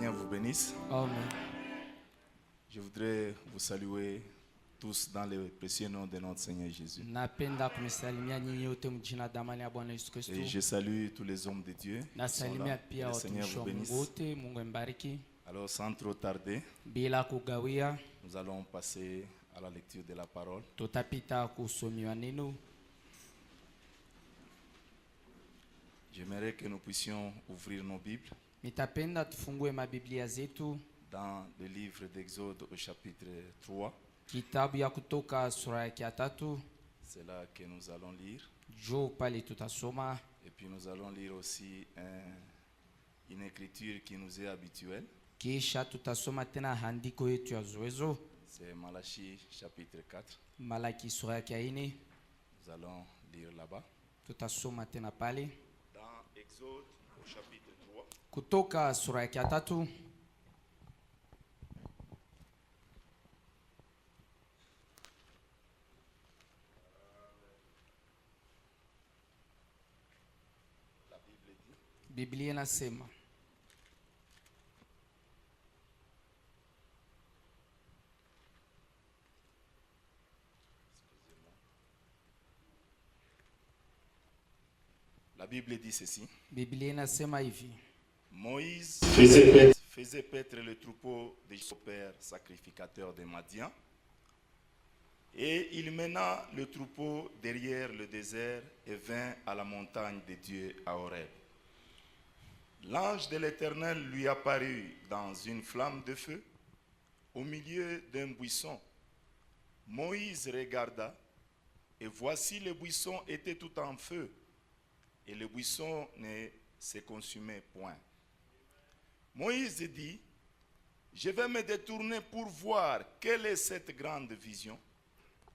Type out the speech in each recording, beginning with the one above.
Seigneur vous bénisse. Amen. Je voudrais vous saluer tous dans le précieux nom de notre Seigneur Jésus. Napenda kumsalimia nyinyi wote mjina damani ya Bwana Yesu Kristo. Et je salue tous les hommes de Dieu. Nasalimia pia Le Seigneur watumishi vous wa bénisse. Mungu wote, Mungu ambariki. Alors sans trop tarder, Bila kugawia, nous allons passer à la lecture de la parole. tutapita kusomiwa neno. J'aimerais que nous puissions ouvrir nos Bibles Nitapenda tufungue mabiblia zetu dans le livre d'Exode au chapitre 3. kitabu ya Kutoka sura yake ya 3. C'est là que nous allons lire. Jo pale tutasoma, Et puis nous allons lire aussi une écriture qui nous est habituelle. kisha tutasoma tena handiko yetu ya zoezo, C'est Malachie chapitre 4. Malaki sura yake ya 4. Nous allons lire là-bas. Tutasoma tena pale Dans Exode au chapitre 3. Kutoka sura yake ya 3. La Bible dit, Biblia inasema, la Bible dit ceci. Biblia inasema hivi: Moïse faisait paître le troupeau des pères sacrificateurs de Madian. Et il mena le troupeau derrière le désert et vint à la montagne de Dieu à Horeb. L'ange de l'Éternel lui apparut dans une flamme de feu au milieu d'un buisson. Moïse regarda et voici le buisson était tout en feu et le buisson ne se consumait point. Moïse dit, je vais me détourner pour voir quelle est cette grande vision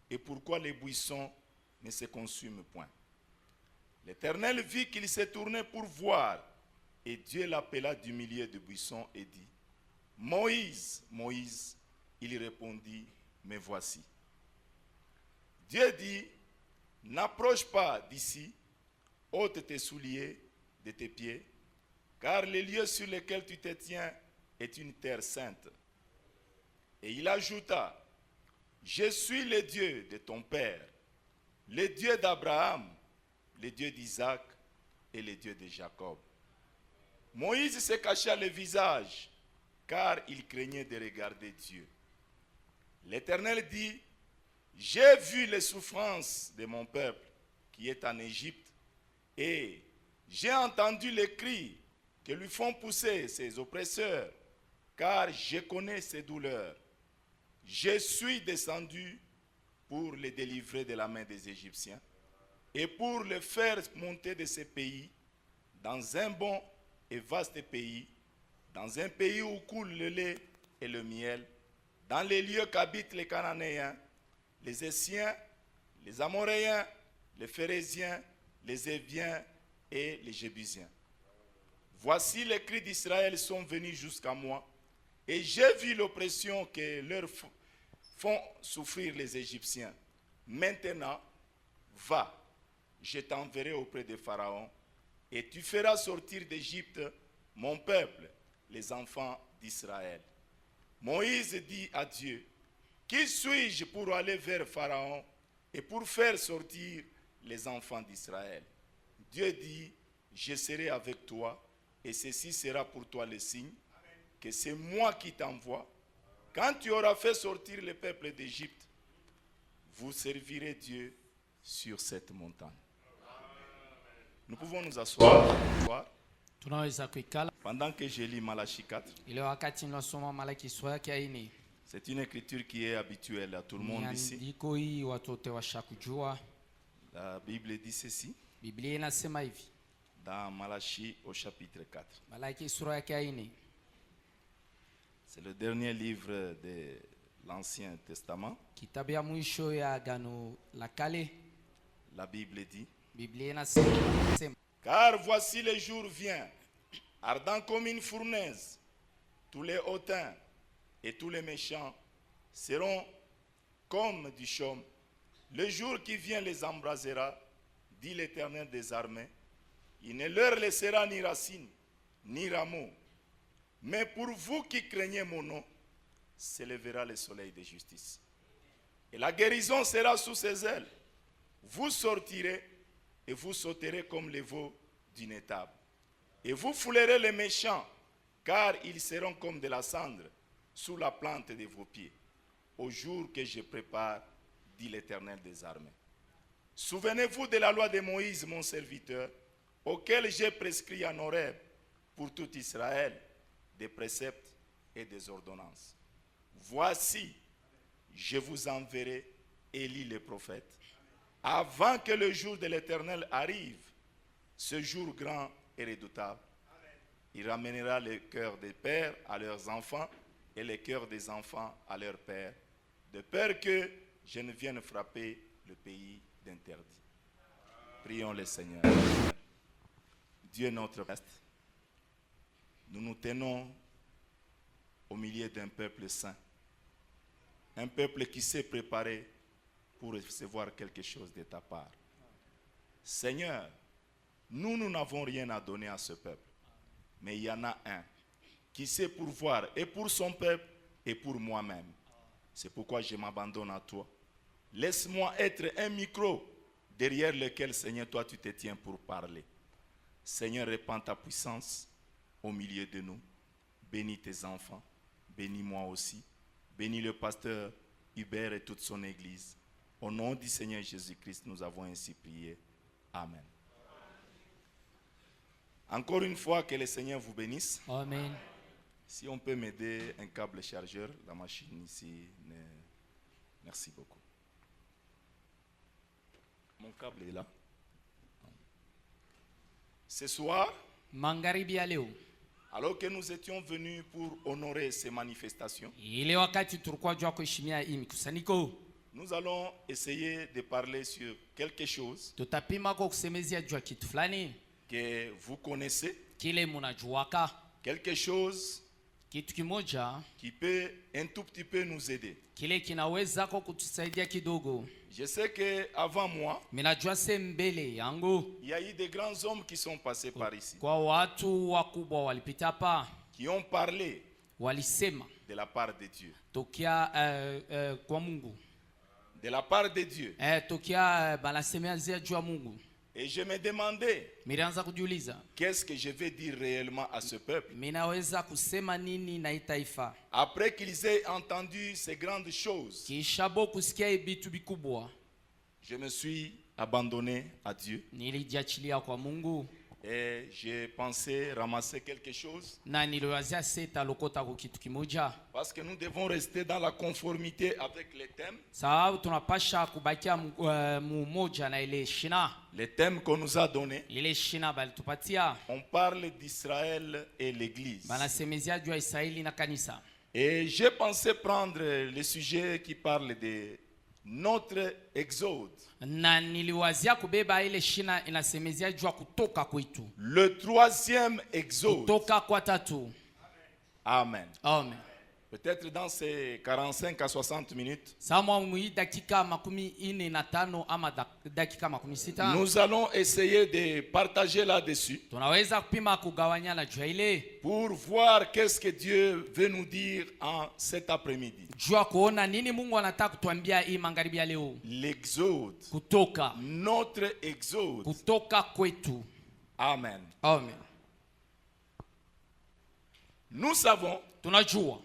et pourquoi les buissons ne se consument point. L'Éternel vit qu'il se tournait pour voir, et Dieu l'appela du milieu du buisson et dit, Moïse, Moïse, il répondit, me voici. Dieu dit, n'approche pas d'ici, ôte tes souliers de tes pieds, car le lieu sur lequel tu te tiens est une terre sainte. Et il ajouta, je suis le Dieu de ton père, le Dieu d'Abraham, le Dieu d'Isaac et le Dieu de Jacob. Moïse se cacha le visage, car il craignait de regarder Dieu. L'Éternel dit, j'ai vu les souffrances de mon peuple qui est en Égypte, et j'ai entendu les cris que lui font pousser ses oppresseurs, car je connais ses douleurs. Je suis descendu pour le délivrer de la main des Égyptiens et pour le faire monter de ce pays dans un bon et vaste pays, dans un pays où coule le lait et le miel, dans les lieux qu'habitent les Cananéens, les Essiens, les Amoréens, les Phérésiens, les Éviens et les Jébusiens. Voici les cris d'Israël sont venus jusqu'à moi, et j'ai vu l'oppression que leur font souffrir les Égyptiens. Maintenant, va, je t'enverrai auprès de Pharaon, et tu feras sortir d'Égypte mon peuple, les enfants d'Israël. Moïse dit à Dieu, qui suis-je pour aller vers Pharaon et pour faire sortir les enfants d'Israël? Dieu dit, je serai avec toi, et ceci sera pour toi le signe, que c'est moi qui t'envoie. Quand tu auras fait sortir le peuple d'Égypte, vous servirez Dieu sur cette montagne. Nous pouvons nous asseoir tunaweza kuikala pendant que je lis Malachie 4. ile wakati ninasoma Malaki sura yake ya 4. C'est une écriture qui est habituelle à tout le monde ici. Andiko hii watu wote washakujua. La Bible dit ceci Biblia inasema hivi, dans Malachie au chapitre 4. Malaki sura yake ya 4. C'est le dernier livre de l'Ancien Testament. Kitabu ya mwisho ya Agano la Kale. La Bible dit, Biblia inasema, car voici le jour vient, ardent comme une fournaise. Tous les hautains et tous les méchants seront comme du chaume. Le jour qui vient les embrasera, dit l'Éternel des armées. Il ne leur laissera ni racine, ni rameau. Mais pour vous qui craignez mon nom, s'élèvera le soleil de justice. Et la guérison sera sous ses ailes. Vous sortirez et vous sauterez comme les veaux d'une étable. Et vous foulerez les méchants, car ils seront comme de la cendre sous la plante de vos pieds, au jour que je prépare, dit l'Éternel des armées. Souvenez-vous de la loi de Moïse, mon serviteur, auquel j'ai prescrit en Horeb pour tout Israël des préceptes et des ordonnances. Voici, je vous enverrai Élie le prophète, avant que le jour de l'Éternel arrive, ce jour grand et redoutable. Il ramènera le cœur des pères à leurs enfants et le cœur des enfants à leurs pères, de peur que je ne vienne frapper le pays d'interdit. Prions le Seigneur. Dieu notre Père, nous nous tenons au milieu d'un peuple saint, un peuple qui s'est préparé pour recevoir quelque chose de ta part. Seigneur, nous n'avons rien à donner à ce peuple, mais il y en a un qui sait pourvoir et pour son peuple et pour moi-même. C'est pourquoi je m'abandonne à toi. Laisse-moi être un micro derrière lequel, Seigneur, toi tu te tiens pour parler. Seigneur, répands ta puissance au milieu de nous. Bénis tes enfants, bénis-moi aussi. Bénis le pasteur Hubert et toute son église. Au nom du Seigneur Jésus-Christ, nous avons ainsi prié. Amen. Encore une fois, que le Seigneur vous bénisse. Amen. Si on peut m'aider, un câble chargeur, la machine ici. Merci beaucoup. Mon câble est là. Ce soir, Magharibi ya leo, alors que nous étions venus pour honorer ces manifestations, ile wakati tulikuwa jua kuheshimia hii mikusanyiko, nous allons essayer de parler sur quelque chose tutapima kwa kusemezia jua kitu fulani que vous connaissez, kile munajuaka, quelque chose kitu kimoja qui peut un tout petit peu nous aider. kile kinaweza kwa kutusaidia kidogo. Je sais qu'avant moi, Minajua mbele yangu il y a eu des grands hommes qui sont passés par ici, kwa watu wakubwa walipita hapa, qui ont parlé walisema de la part de Dieu. tokia kwa Mungu, De la part de Dieu. tokia banasemezia jua Mungu. Et je me demandais, Mirianza kujiuliza, qu'est-ce que je vais dire réellement à ce peuple minaweza kusema nini na itaifa après qu'ils aient entendu ces grandes choses. kisha bo kusikia bitu bikubwa. Je me suis abandonné à Dieu Nilijiachilia kwa Mungu et j'ai pensé ramasser quelque chose na niliwazia seta lokota kwa kitu kimoja, parce que nous devons rester dans la conformité avec les thèmes. sababu tunapasha kubakia mumoja na ile shina, Les thèmes qu'on nous a donnés. ile shina balitupatia. On parle d'Israël et l'Église. Banasemezia jua Israeli na kanisa. Et j'ai pensé prendre le sujet qui parle de notre exode. Na niliwazia kubeba ile shina inasemezia jua kutoka kwetu, Le troisième exode. kutoka kwa tatu. Amen. Amen. Peut-être dans ces 45 à 60 minutes, Sama mui dakika makumi ine na tano ama dakika makumi sita, nous allons essayer de partager là-dessus tunaweza kupima kugawanyana jua ile, pour voir qu'est-ce que Dieu veut nous dire en cet après-midi. jua kuona nini Mungu anataka kutuambia hii magharibi ya leo. L'exode, Kutoka, notre exode. kutoka kwetu. Amen. Amen. Nous savons Tunajua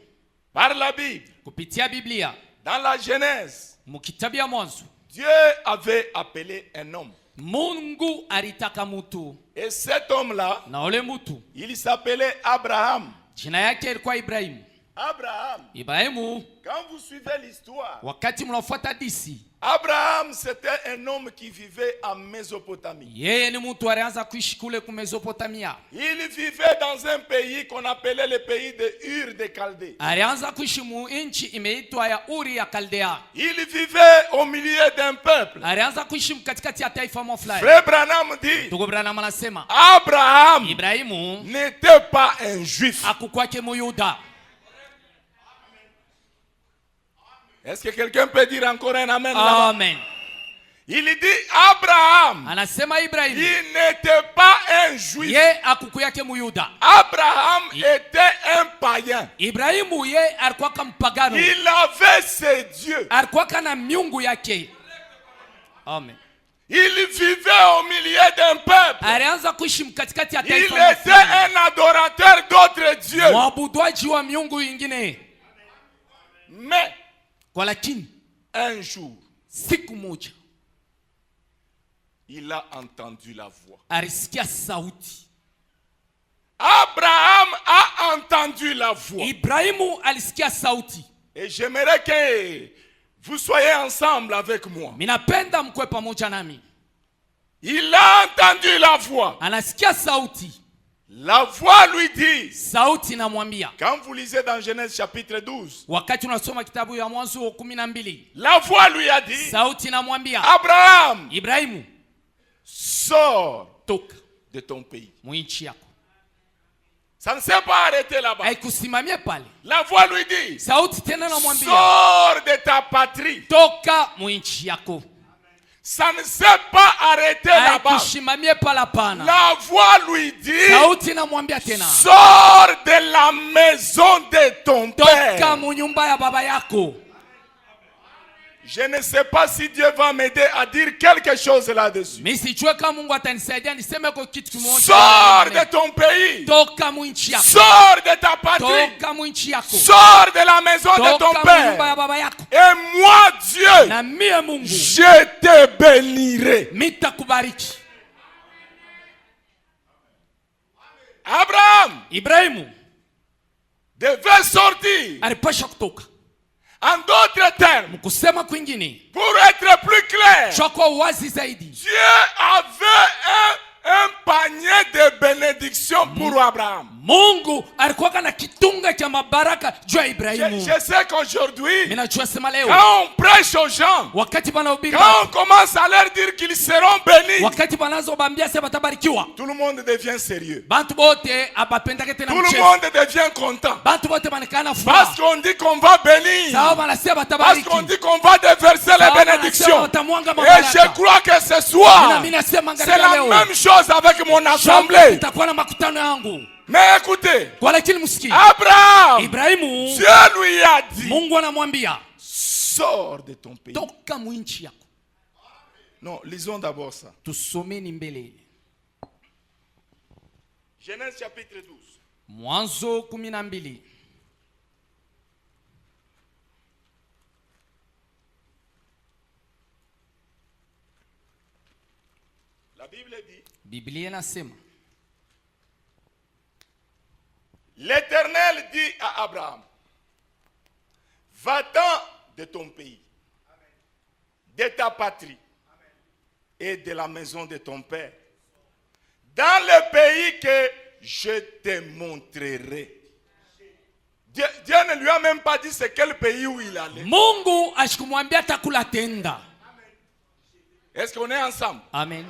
par la Bible, kupitia Biblia, dans la Genèse, mukitabu ya Mwanzo, Dieu avait appelé un homme. Mungu alitaka mutu, Et cet homme-là, na ule mutu il s'appelait Abraham. jina yake ilikuwa Ibrahimu. Abraham, Ibrahimu, quand vous suivez l'histoire, wakati mnafuata disi, Abraham c'était un homme qui vivait en Mésopotamie. yeye ni mtu alianza kuishi kule ku Mesopotamia. Il vivait dans un pays qu'on appelait le pays de Ur de Chaldée. Alianza kuishi mu nchi imeitwa ya Uri ya Kaldea. Il vivait au milieu d'un peuple. Alianza kuishi katikati ya taifa fulani. Frère Branham dit, Ndugu Branham anasema Abraham Ibrahimu n'était pas un juif. akukwake Muyuda. Est-ce que quelqu'un peut dire encore un amen là-bas? Amen. Il dit Abraham, Anasema Ibrahimu il n'était pas un juif. ye akukuyake muyuda. Abraham était un païen. Ibrahimu ye alikuwa mpagano. Il avait ses dieux. Alikuwa na miungu yake. Amen. Il vivait au milieu d'un peuple. Alianza kuishi mkatikati ya Il taifa. était un adorateur d'autres dieux. Mwabuduaji wa miungu ingine. Mais kwa lakini un jour, siku moja il a entendu la voix. alisikia sauti. Abraham a entendu la voix. Ibrahimu alisikia sauti. Et j'aimerais que vous soyez ensemble avec moi. Minapenda mkwe pamoja nami. Il a entendu la voix. Anasikia sauti. La voix lui dit. Sauti namwambia. Quand vous lisez dans Genèse chapitre 12. Wakati unasoma kitabu ya Mwanzo 12. La voix lui a dit. Sauti namwambia. Abraham. Ibrahimu. Sors. Toka. De ton pays. Mwinchi yako. Ça ne s'est pas arrêté là-bas. Haikusimamia pale. La voix lui dit. Sauti tena namwambia. Sors de ta patrie. Toka mwinchi yako. Ça ne s'est pas arrêté là-bas. Haikusimamia pale pana. La voix lui dit. Sauti namwambia tena. Sors de la maison de ton père. Toka munyumba ya baba yako. Je ne sais pas si Dieu va m'aider à dire quelque chose là-dessus. Sors de ton pays. Sors de ta patrie. Sors de la maison de ton père. Et moi, Dieu, je te bénirai. Abraham devait sortir. En d'autres termes, pour être plus clair, Dieu avait un panier de bénédictions pour Abraham. Mungu alikuwa na kitunga cha mabaraka juu ya Ibrahimu. Je sais qu'aujourd'hui, quand on prêche aux gens, quand on commence à leur dire qu'ils seront bénis, tout le monde devient sérieux. Tout le monde devient content. Parce qu'on dit qu'on va bénir. Parce qu'on dit qu'on va déverser les bénédictions. Et je crois que ce soir, c'est la même chose avec mon assemblée. Mais écoutez, Abraham, Dieu lui a dit, sors de ton pays. Non, lisons d'abord ça. Genèse chapitre 12. Mwanzo 12. La Bible dit, Biblia inasema, l'Éternel dit à Abraham, va-t'en de ton pays, de ta patrie et de la maison de ton père, dans le pays que je te montrerai. Dieu ne lui a même pas dit c'est quel pays où il allait. Mungu ashikumwambia takula tenda. Est-ce qu'on est ensemble? Amen.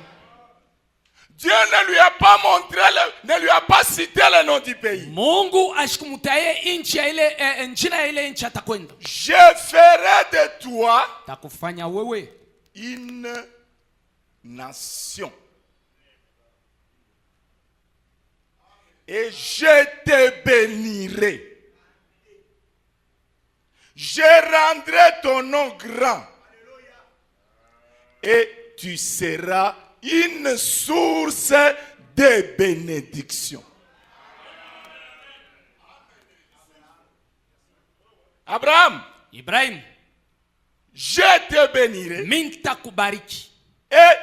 Dieu ne lui a pas montré, ne lui a pas cité le nom du pays. Mungu ashikumutaye inchi ile njina ile inchi atakwenda. Je ferai de toi takufanya wewe une nation. Et je te bénirai. Je rendrai ton nom grand. Et tu seras une source de bénédiction. Abraham, Ibrahim, je te bénirai. Mintakubariki. Et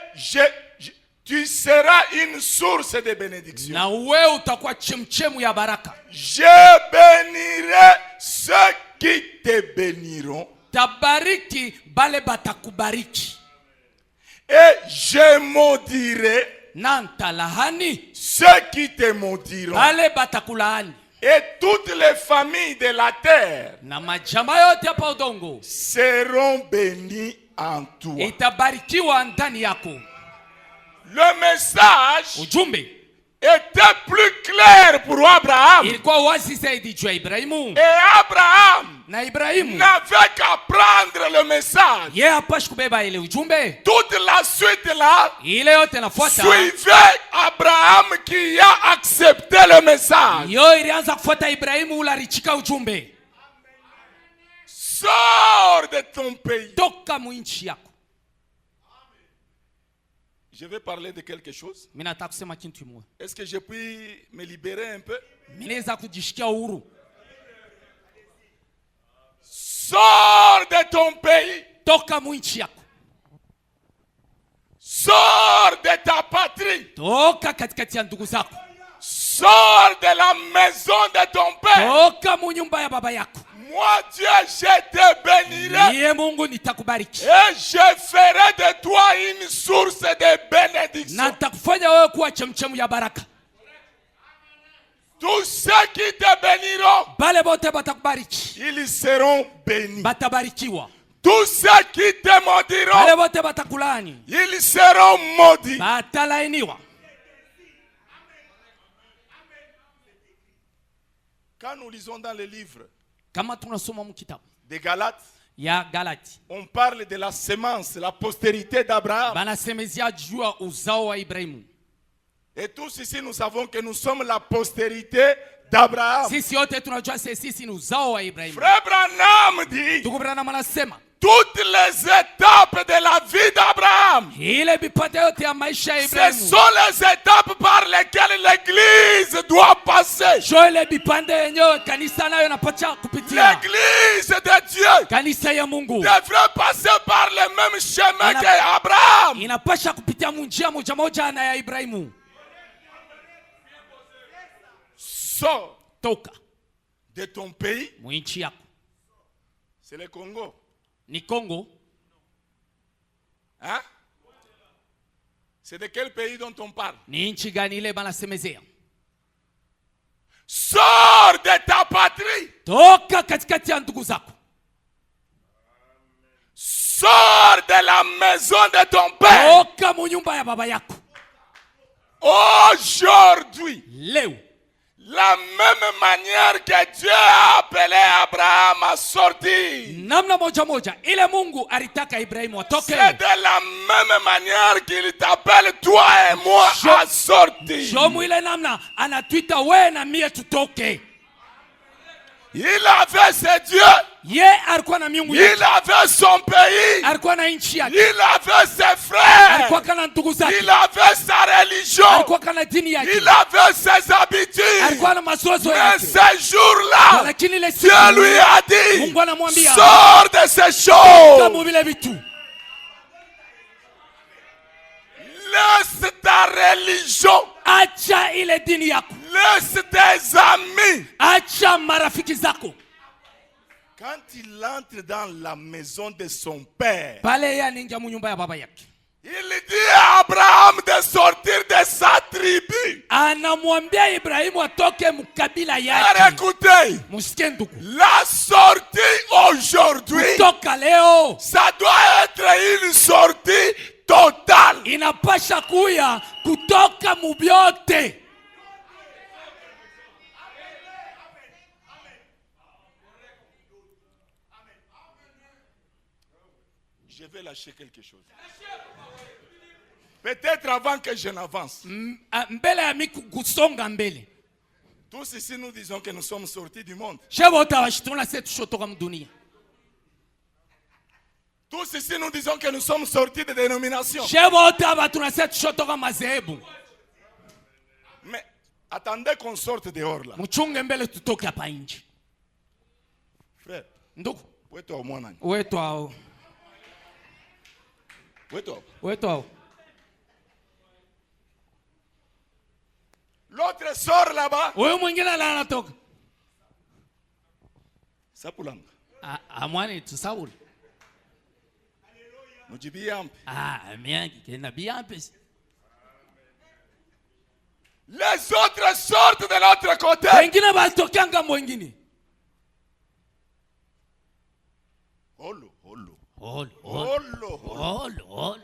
tu seras une source de bénédiction. Na wewe utakuwa chemchemu ya baraka. Je bénirai ceux qui te béniront. Tabariki bale batakubariki. Et je maudirai nantalahani ceux qui te maudiront. Bale batakulahani. Et toutes les familles de la terre na majama yote hapa udongo seront bénies en toi. Itabarikiwa ndani yako. Le message ujumbe était plus clair pour Abraham. Ilikuwa wazi zaidi juu ya Ibrahimu. Et Abraham na Ibrahimu n'avait qu'à prendre le message. ye apashi kubeba ile ujumbe. Toute la suite là Ile yote nafuata suivait Abraham qui a accepté le message. yo ilianza kufuata Ibrahimu ula richika ujumbe. Sors de ton pays. Toka mwinchi yako. Je vais parler de quelque chose. Mimi nataka kusema kitu kimoja. Est-ce que je puis me libérer un peu? Mimi naweza kujishikia uhuru. Sors de ton pays. Toka mwinchi yako. Sors de ta patrie. Toka katikati ya ndugu zako. Sors de la maison de ton père. Toka munyumba ya baba yako. Moi, Dieu, je te bénirai. Niye Mungu nitakubariki. Et je ferai de toi une source de bénédiction. Na nitakufanya wewe kuwa chemchemu ya baraka. Tous ceux qui te béniront, Bale bote batakubariki. ils seront bénis. Batabarikiwa. Tous ceux qui te maudiront, Bale bote batakulani. ils seront maudits. Batalainiwa. Quand nous lisons dans le livre Kama tunasoma mu kitabu des Galates, ya Galati, on parle de la sémence, la postérité d'Abraham. banasemezia juu ya uzao wa Ibrahimu. Et tous ici, nous savons que nous sommes la postérité d'Abraham. Sisi yote tunajua sisi ni uzao wa Ibrahimu. Frère Branham dit, Ndugu Branham anasema toutes les étapes de la vie d'Abraham, ile vipande yote ya maisha ya ce Ibrahimu sont les étapes par lesquelles l'Église doit passer. sio ile vipande yenyewe kanisa nayo inapacha kupitia. L'Église de Dieu Kanisa ya Mungu devrait passer par le même chemin Ina- qu'Abraham. inapasha kupitia njia moja moja na ya Ibrahimu. Sors Toka de ton pays, mwinchi yako c'est le Congo. ni Kongo. Hein? C'est de quel pays dont on parle? Ni nchi gani ile banasemezea? Sors de ta patrie. Toka katikati ya ndugu zako. Sors de la maison de ton père. Toka munyumba ya baba yako. Aujourd'hui, Leo la même manière que Dieu a appelé Abraham à sortir, namna moja moja ile Mungu alitaka Ibrahimu atoke, c'est de la même manière qu'il t'appelle toi et moi à sortir. shomu ile namna anatuita wewe na mie tutoke. Il avait ses dieux, Ye alikuwa na miungu il yake, avait son pays, alikuwa na nchi yake, il avait ses frères, alikuwa kana ndugu zake, il avait sa religion, alikuwa kana dini yake, il avait ses habitudes. alikuwa na mazoezi Mais yake. ce jour-là, Lakini ile Dieu siku lui a dit, Mungu anamwambia sors de ces choses. kama vile vitu, Laisse ta religion. acha ile dini yako, Laisse tes amis. acha marafiki zako. Quand il entre dans la maison de son père, Pale yeye anaingia munyumba ya baba yake, il dit à Abraham de sortir de sa tribu. anamwambia Ibrahimu atoke mkabila Alors yake. écoutez, Musikie ndugu, la sortie aujourd'hui, toka leo ça doit être une sortie totale. inapasha kuya kutoka mubyote. Je vais lâcher quelque chose. Peut-être avant que je n'avance. Mbele ya miku kusonga mbele, Tous ici nous disons que nous sommes sortis du monde. shebota washituna se tushotoka mdunia, Tous ici nous disons que nous sommes sortis de dénominations. shebota batuna se tushotoka madhehebu. Mais attendez qu'on sorte dehors là. Mchunge mbele tutoke hapa nje. Frère, Ndugu wetu au mwana. wetu hao, wetu hao, L'autre sort là-bas. huyu mwingine la anatoka Sapulanga. amwani tusauli Mujibie ampe. miangi kena biampes. Les autres sortent de l'autre côté. Wengine batokea ngambo wengine. Holo, holo. Holo, Holo, holo. holo, holo.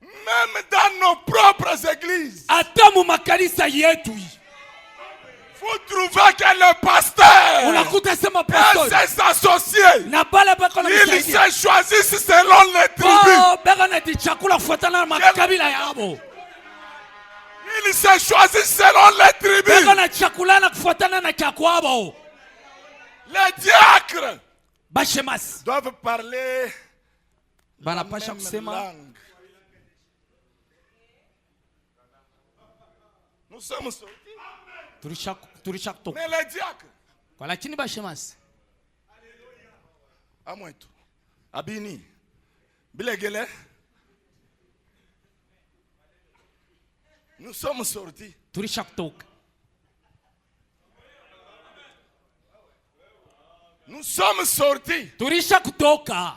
Même dans nos propres églises, Hata mu makanisa yetu hii vous trouvez que le pasteur frères unakuta sema et pastori ses associés, na bale bako na ils misaidia se choisissent selon les tribus. oh beko na chakula kufuatana na makabila yao Ils se choisissent selon les beko tribus. na chakula na kufuatana na chakwabo Les diacres bashemasi doivent parler la banapasha même kusema langue. Nous sommes sortis. tulisha kutoka Mais les diacres, kwa lakini bashemasi à moins tout. Abini, Bilegele, nous sommes sortis. tulisha kutoka Nous sommes sortis. tulisha kutoka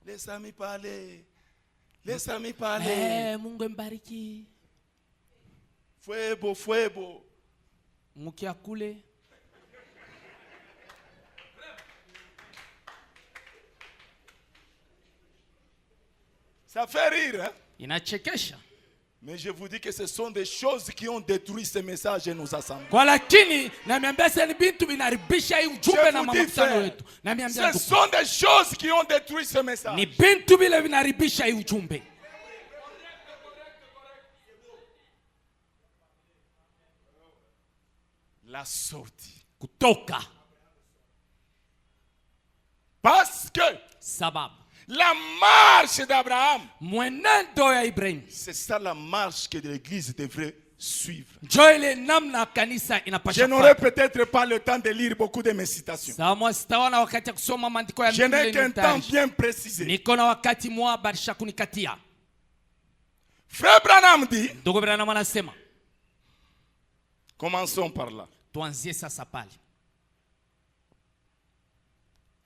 Les amis parlez. Les amis parlez. Mungu mbariki Fuego, fuego. mkia kule Ça fait rire, hein? inachekesha Mais je vous dis que ce sont des choses qui ont détruit ce message et nos assemblées. kwa lakini namiambia sasa ni bintu vinaribisha hii ujumbe Je na vous dis, makutano frère, wetu namiambia ce sont des choses qui ont détruit ce message. ni bintu vile vinaribisha hii ujumbe La sortie. kutoka Parce que sababu la marche d'Abraham, mwenendo ya Ibrahim c'est ça la marche que l'Église devrait suivre. njo ile namna kanisa Je inapasha n'aurai kufuata. peut-être pas le temps de lire beaucoup de mes citations. Sawa sitaona wakati ya kusoma maandiko ya Je n'ai Biblia qu'un temps nitaji. bien précisé. Niko na wakati mwa barisha kunikatia. Frère Branham dit, Ndugu Branham anasema commençons par là. tuanzie sasa pale.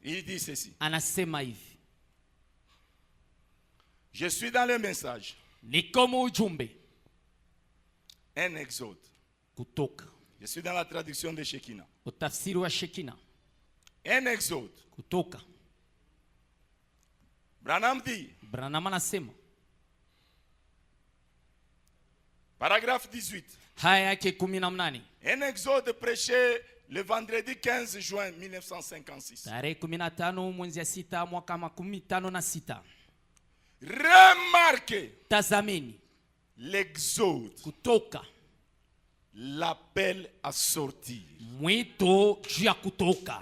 Il dit ceci. Anasema hivi. Je suis dans le message. Niko mu ujumbe Un exode. kutoka. Je suis dans la traduction de Shekinah. Utafsiri wa Shekina Un exode. kutoka. Branham dit, Branham anasema paragraphe 18. haya yake 18. Un exode prêché le vendredi 15 juin 1956. Tarehe 15 mwezi ya 6 mwaka 56. Remarquez Tazameni l'exode, kutoka. l'appel à sortir. Mwito juu ya kutoka.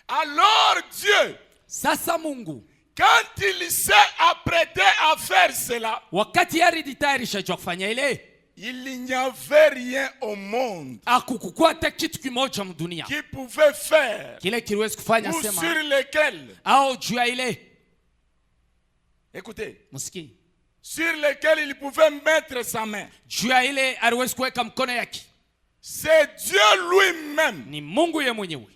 Alors Dieu, Sasa Mungu quand il s'est apprêté à faire cela, wakati alijitayarisha juu ya kufanya ile il n'y avait rien au monde akukukua hata kitu kimoja mdunia qui pouvait faire kile kiliwezi kufanya ou sema sur lequel, au juu ya ile écoutez, msikii sur lequel il pouvait mettre sa main. juu ya ile aliwezi kuweka mkono yake. C'est Dieu lui-même Ni Mungu ye mwenyewe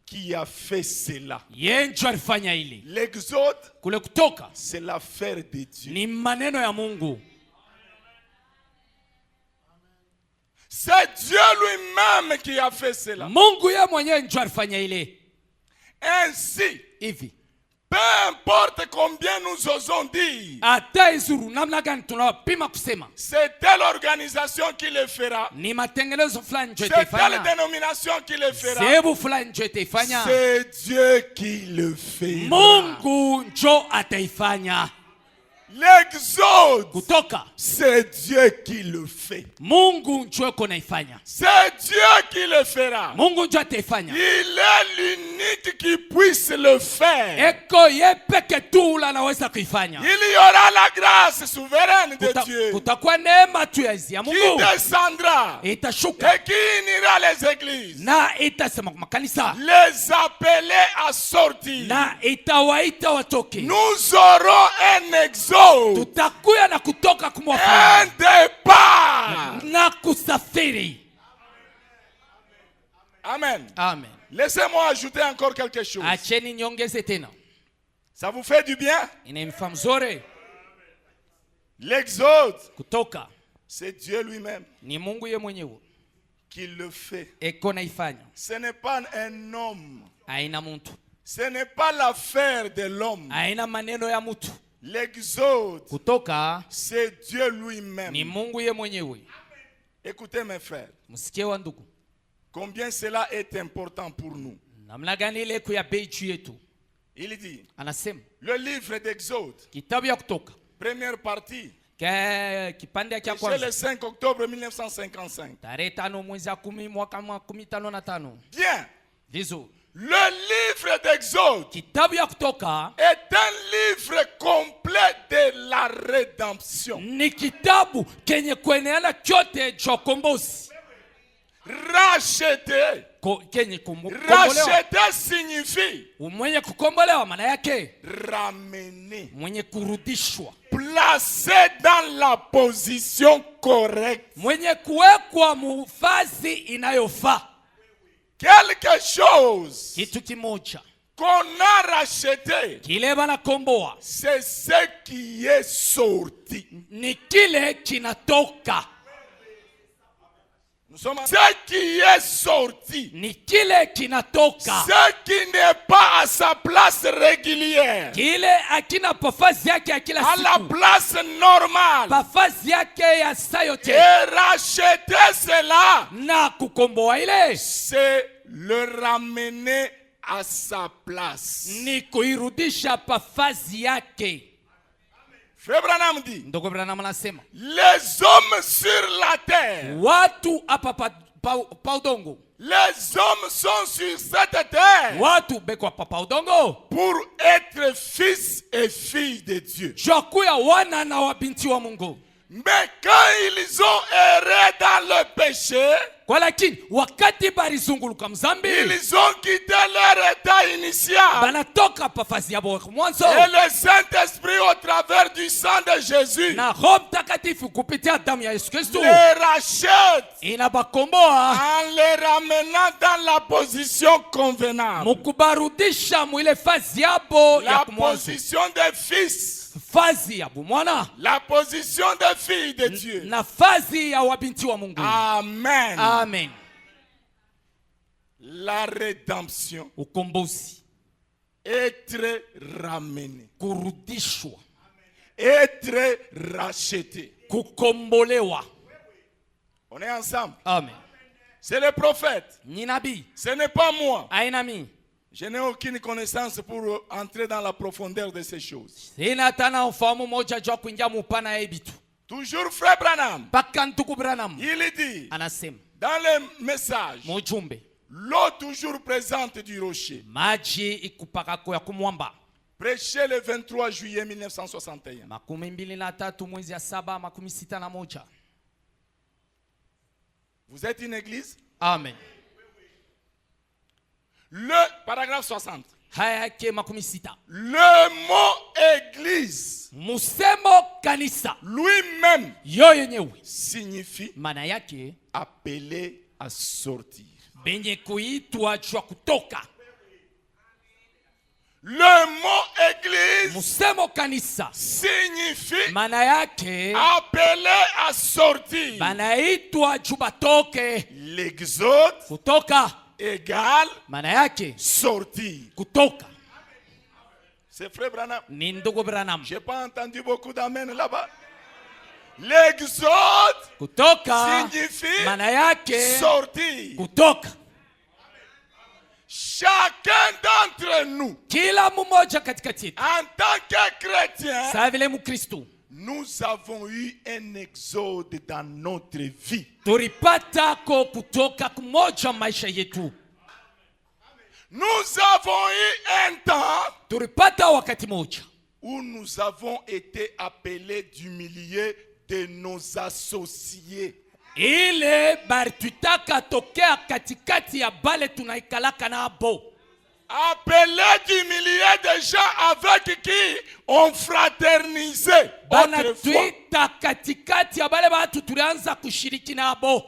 qui a fait cela. yeye ndio alifanya ile. L'exode, Kule kutoka c'est l'affaire de Dieu. ni maneno ya Mungu. C'est Dieu lui-même qui a fait cela. Mungu ye mwenyewe ndio alifanya ile. Ainsi, Hivi peu importe combien nous osons dire, hata izuru namna gani tunapima kusema c'est telle organisation qui le fera, ni matengenezo fulani ndio c'est telle itaifanya, dénomination qui le fera, sehemu fulani ndio itaifanya, c'est Dieu qui le fait. Mungu ndio ataifanya. L'exode, Kutoka c'est Dieu qui le fait. Mungu ndio konaifanya, C'est Dieu qui le fera. Mungu ndio ataifanya. Il est l'unique qui puisse le faire. Eko ye peke tu ula anaweza kuifanya. Il y aura la grâce souveraine de Dieu Kutakuwa neema tu ya qui Mungu descendra itashuka et qui unira les églises, na itasema kwa makanisa les appeler à sortir. na itawaita watoke. Nous aurons un exode, Tutakuya na kutoka un kumwafanya départ. na kusafiri. Amen. Amen. Laissez-moi ajouter encore quelque chose. Acheni niongeze tena. Ça vous fait du bien? Inamfa mzuri. L'exode, Kutoka c'est Dieu lui-même ni Mungu ye mwenyewe qui le fait. eko naifanya, Ce n'est pas un homme. haina mtu, Ce n'est pas l'affaire de l'homme. haina maneno ya mtu. L'exode, Kutoka c'est Dieu ni lui-même. Mungu ye mwenyewe. Écoutez mes frères, Msikie wa ndugu. combien cela est important pour nous. Namna gani ile ya bei juu yetu. Il dit, Anasema le livre d'Exode, kitabu ya Kutoka première partie, kipande cha c'est kwanza le 5 octobre 1955. tarehe 5 mwezi wa 10 mwaka 55. Bien, Vizuri. le livre d'Exode Kitabu ya Kutoka est un livre complet de la rédemption. ni kitabu kenye kueneana chote cha ukombozi. Racheté. Kenye kukombolewa. Racheté signifie Mwenye kukombolewa maana yake ramener, mwenye kurudishwa, placé dans la position correcte. mwenye kuwekwa mufasi inayofaa. Quelque chose Kitu kimoja qu'on a racheté, kile banakomboa c'est ce qui est sorti. ni kile kinatoka, Nous sommes ce qui est sorti. ni kile kinatoka, Ce qui n'est pas à sa place régulière, kile akina pafazi yake ya kila à la siku, place normale. pafazi yake ya saa yote, Et racheter cela, na kukomboa ile c'est le ramener à sa place. ni kuirudisha pafazi yake. Frère Branham dit, Ndugu Branham anasema les hommes sur la terre, watu hapa pa udongo, les hommes sont sur cette terre watu beko hapa pa udongo pour être fils et filles de Dieu. jakuya wana na wabinti wa Mungu. Mais quand ils ont erré dans le péché, Kwa lakini wakati barizunguluka mzambi, ils ont quitté leur état initial. banatoka pafazi yabo mwanzo, Et le Saint-Esprit, au travers du sang de Jésus, na Roho Mtakatifu kupitia damu ya Yesu Kristo les rachète inabakomboa en les ramenant dans la position convenable. mukubarudisha mwile fazi yabo ya La kumwanzo, position des fils, fazi ya bumwana la position des filles de Dieu. na fazi ya wabinti wa Mungu. Amen. Amen. La rédemption, Ukombozi, être ramené, kurudishwa, être racheté. kukombolewa. On est ensemble. Amen. C'est le prophète. Ni nabii Ce n'est pas moi. aina mi Je n'ai aucune connaissance pour entrer dans la profondeur de ces choses. sina tana ufahamu moja jua kuingia mupana ya ibitu. Toujours frère Branham, Mpaka ndugu Branham il dit anasema dans le message, mujumbe, l'eau toujours présente du rocher. maji ikupakako ya kumwamba. Prêché le 23 juillet 1961. 23 mwezi ya 7 61. Vous êtes une église? Amen. Le paragraphe 60. Haya yake 60. Le mot église Musemo kanisa lui-même yo yenyewe signifie maana yake appelé à sortir. benye kuitwa jua kutoka. Le mot église Musemo kanisa signifie maana yake appelé à sortir. banaitwa juu batoke. L'exode Kutoka égale maana yake sortir. kutoka. C'est frère Branham. Ni ndugu Branham. J'ai pas entendu beaucoup d'amen là-bas. L'exode Kutoka signifie maana yake sortir. kutoka. Chacun d'entre nous, Kila mmoja katikati yetu en tant que chrétien, sawa vile Mkristo nous avons eu un exode dans notre vie. tulipata ko kutoka kumoja maisha yetu. Nous avons eu un temps Tulipata wakati moja où nous avons été appelés du milieu de nos associés. ile baritutaka tokea katikati ya bale tunaikalaka nabo, Appelés du milieu des gens avec qui on fraternisait autrefois. banatuita katikati ya bale batu tulianza kushiriki nabo,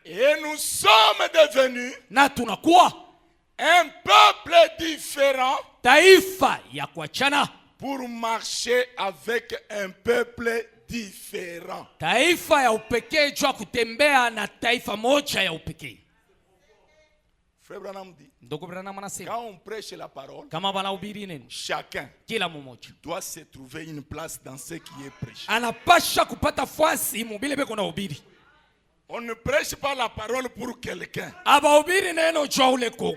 Et nous sommes devenus na tunakuwa un peuple différent taifa ya kuachana, pour marcher avec un peuple différent. taifa ya upekee jua kutembea na taifa moja ya upekee. Frère Branham dit, Ndugu Branham anasema quand on prêche la parole, kama wanahubiri neno, chacun kila mmoja doit se trouver une place dans ce qui est prêché. anapasha kupata fasi mubile beko na hubiri. On ne prêche pas la parole pour quelqu'un. Abahubiri neno jwa uleko.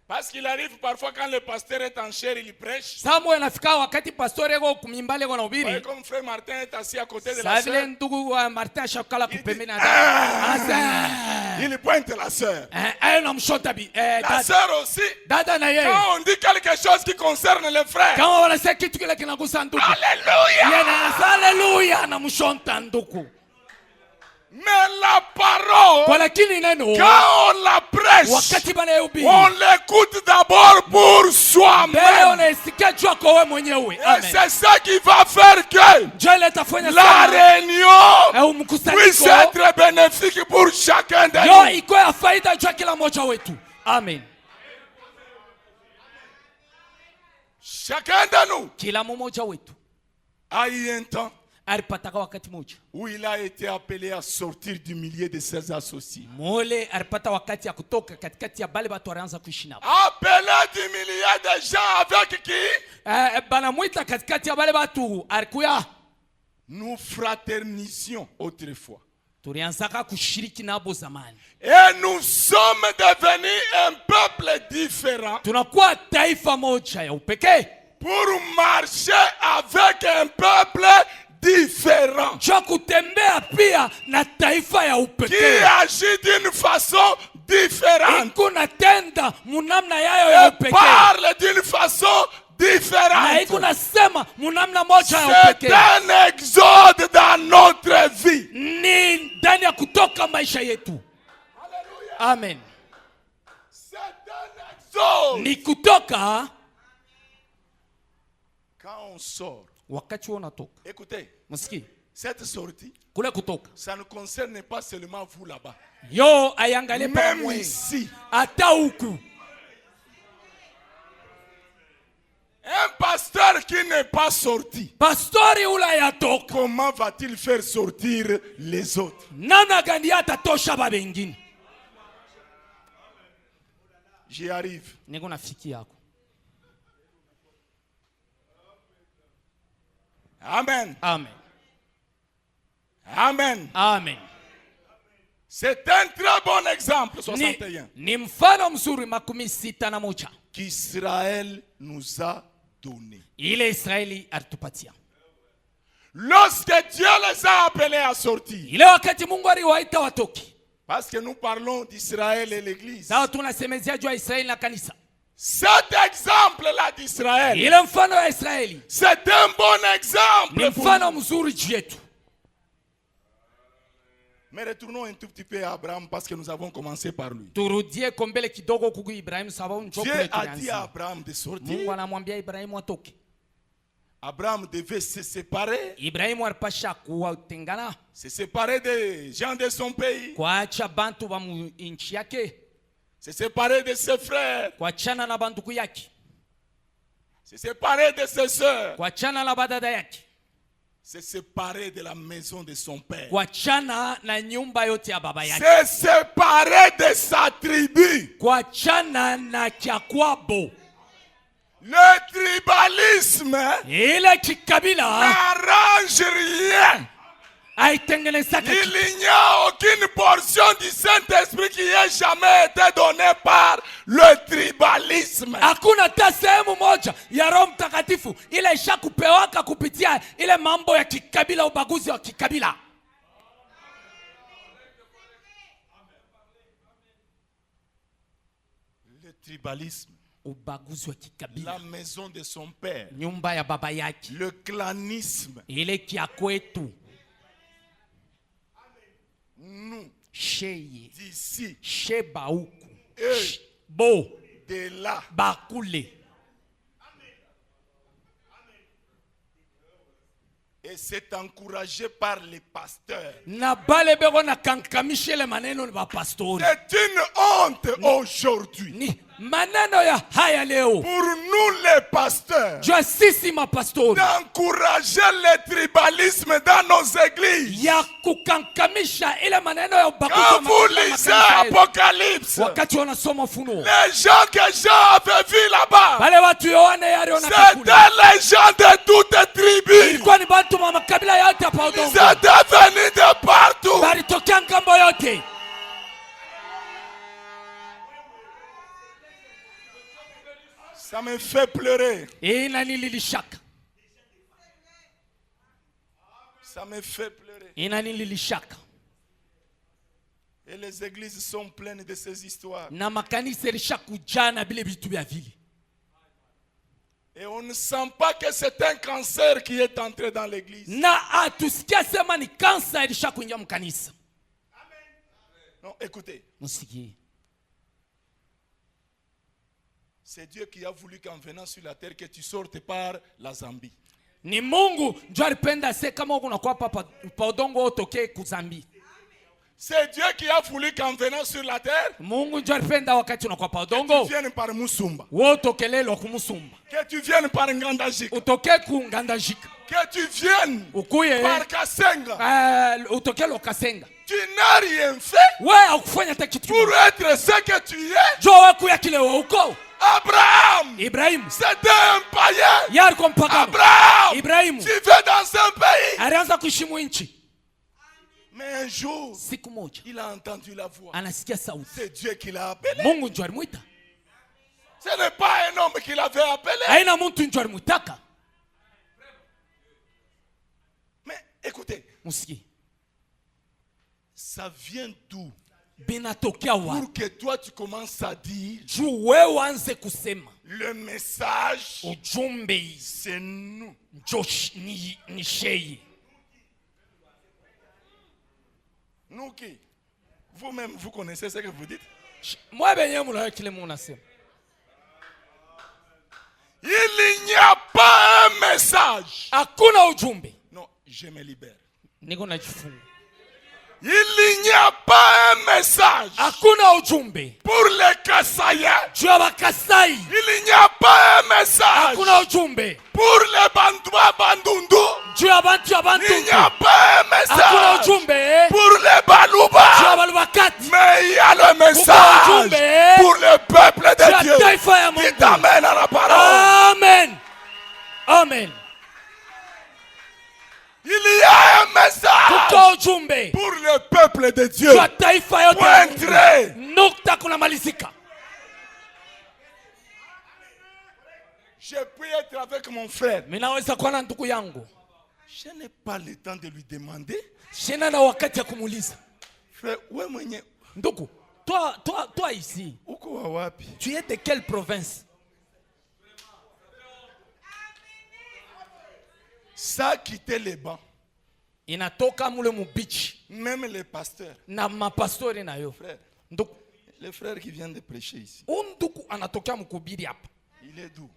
Parce qu'il arrive parfois quand le pasteur est en chair, il prêche. Samuel anafika wakati pastor yako kumimbale kwa Ouais, hubiri. comme frère Martin est assis à côté de la Savile sœur, ndugu wa Martin shakala Il kupembeni dit, na dada. Anasema il pointe la sœur. na mshota bi. La Dada sœur aussi, dada na yeye. quand on dit quelque chose qui concerne les frères, Kama wanasema kitu kile kinagusa ndugu. Alléluia! Yana haleluya na mshonta ndugu. Mais la parole, Kwa lakini neno quand on la prêche, wakati banayehubiri on l'écoute d'abord pour mbele soi-même. unaisikia jua kwa wewe mwenyewe. Et Amen. c'est ça qui va faire que Njoo ile itafanya la sana réunion au puisse mkusanyiko être bénéfique pour chacun de yo nous. iko ya faida jua kila mmoja wetu. Amen. Chacun de nous Kila mmoja wetu a eu un temps alipataka wakati moja où il a été appelé à sortir du milieu de ses associés. mole alipata wakati ya kutoka katikati ya bale batu walianza kuishi nao. Appelé du milieu de gens avec qui Banamwita katikati ya bale batu alikuya nous fraternisions autrefois. tulianzaka kushiriki nabo zamani. Et nous sommes devenus un peuple différent Tunakuwa taifa moja ya upekee pour marcher avec un peuple différent cha kutembea pia na taifa ya qui upekee agit d'une façon différente iko natenda munamna yayo ya et upekee parle d'une façon na différente. iko nasema munamna moja ya C'est upekee. un exode dans notre vie. Ni ndani ya kutoka maisha yetu. Amen. C'est un exode. Ni kutoka Quand on sort, wakati wewe unatoka. écoutez, Msikie? cette sortie, Kule kutoka. ça ne concerne pas seulement vous là-bas. Yo ayangalie pa Même mwe. ici, Hata huku. un pasteur qui n'est pas sorti, Pastori ula yatoka. comment va-t-il faire sortir les autres? Namna gani atatosha ba bengine? J'y arrive. Niko nafiki yako. Amen. Amen. Amen. Amen. C'est un très bon exemple, 61, Ni mfano mzuri 61 qu'Israël nous a donné. ile Israeli alitupatia. Lorsque Dieu les a appelés à sortir, Ile wakati Mungu aliwaita watoki. parce que nous parlons d'Israël et l'Église, Sawa tunasemezea juu ya Israeli na kanisa. cet exemple-là d'Israël, Ile mfano ya Israeli c'est un bon ni exemple pour mfano nous. mzuri juu yetu. Mais retournons un tout petit peu à Abraham parce que nous avons commencé par lui. Turudie kombele kidogo kuku Ibrahimu sababu njoo Dieu kule a dit à tulianzia. Abraham de Mungu sortir. anamwambia Ibrahimu atoke. Abraham devait se séparer Ibrahimu alipasha kutengana, des gens de son pays, kuacha bantu wa nchi yake, se séparer de ses frères, kuachana na banduku yake, se séparer de ses sœurs, kuachana na badada yake, se séparer de la maison de son père, kuachana na nyumba yote ya baba yake, se séparer de sa tribu. kuachana na kyakwabo. Le tribalisme Ile kikabila n'arrange rien. haitengeneza kitu. Il n'y a aucune portion du Saint-Esprit qui ait jamais été donnée par le tribalisme. Hakuna hata sehemu moja ya Roho Mtakatifu ile ishakupewaka kupitia ile mambo ya kikabila, ubaguzi wa kikabila. Le tribalisme, Ubaguzi wa la kikabila, maison de son père, nyumba ya baba yake, le clanisme, ile kia kwetu, nous, sheye, d'ici sheba huku, et bo, de là. bakule. Et c'est encouragé par les pasteurs. Na bale beko na kankamisha ile maneno ni bapastori. C'est une honte aujourd'hui. Ni maneno ya haya leo pour nous les pasteurs jua sisi mapastori d'encourager le tribalisme dans nos églises. ya kukankamisha ile maneno ya ubaguzi Quand wa vous makanisa lisez yetu. Apocalypse, Wakati wanasoma Ufunuo, les gens que Jean avait vus là-bas, wale watu Yohana yaliona kule c'était les gens de toutes tribus. ilikuwa ni bantu wa makabila yote hapa udongo, Ils étaient venus de partout. balitokea ngambo yote. Ça me fait pleurer. Inanililishaka, Ça me fait pleurer. inanililishaka. Et les églises sont pleines de ces histoires. Na makanisa ilishakujaa na bile vitu vya vile, Et on ne sent pas que c'est un cancer qui est entré dans l'église. na atusikia sema ni kansa ilishakuingia mkanisa. Non, écoutez. Musikie, C'est Dieu qui a voulu qu'en venant sur la terre que tu sortes par la Zambie. ni Mungu ndio alipenda se kama uko unakuwa pa udongo utokee kuzambi. C'est Dieu qui a voulu qu'en venant sur la terre, Mungu ndio alipenda wakati unakuwa pa tu udongo viennes par Musumba. wewe utokelelo kumusumba, Que tu viennes par Ngandajik. utoke kungandajika, Que tu viennes ukuye par Kasenga. utokelo kasenga. Tu n'as rien fait Wewe hakufanya hata kitu pour kimoja, être ce que tu es. njoo wewe kuya kile wewe uko. Abraham, Ibrahimu c'était un païen. yeye alikuwa mpagano. Abraham, Ibrahimu tu vis dans un pays. alianza kuishi nchi. Mais un jour, Siku moja il a entendu la voix. anasikia sauti, C'est Dieu qui l'a appelé. Mungu ndio alimuita, Ce n'est pas un homme qui l'avait appelé. haina mtu ndio alimutaka. Mais écoutez, Musikie, ça vient d'où? binatokea wapi? Pour que toi tu commences à dire Juu wewe uanze kusema le message, ujumbe hii c'est nous. Josh ni shei. Nous qui? Vous-même, vous connaissez ce que vous dites? Mwe benye mulayo kile Mungu nasema. Il n'y a pas un message. Hakuna ujumbe. Non, je me libère. Niko najifunga. Il n'y a pas un message Hakuna ujumbe. pour les Kassayens. Juu ya Bakasai. Il n'y a pas un message Hakuna ujumbe. pour les Bandoua Bandundu. Juu ya bantu ya bantu. Il n'y a pas un Hakuna message ujumbe. pour les Juu ya Balouba. balubakati. Mais il y a le Hakuna message ujumbe. pour le peuple Juu ya de Dieu taifa ya qui Mungu. t'amène à la parole. Amen. Amen. Il y a un message Kuko ujumbe. pour le peuple de Dieu. Juu ya taifa yote ya Mungu. Pointre. Nukta kunamalizika. Je peux être avec mon frère. Minaweza kuwa na ndugu yangu. Je n'ai pas le temps de lui demander. Sina na wakati ya kumuuliza. Frère, ouais mwenye Ndugu, toi ici, uko wa wapi? tu es de quelle province? Ça a quitté les bancs. Inatoka mule mubichi Même les pasteurs. na mapastori nayo. Frère, Ndugu, les frères qui viennent de prêcher ici. ndugu anatokea mkubiri hapa. Il est d'où?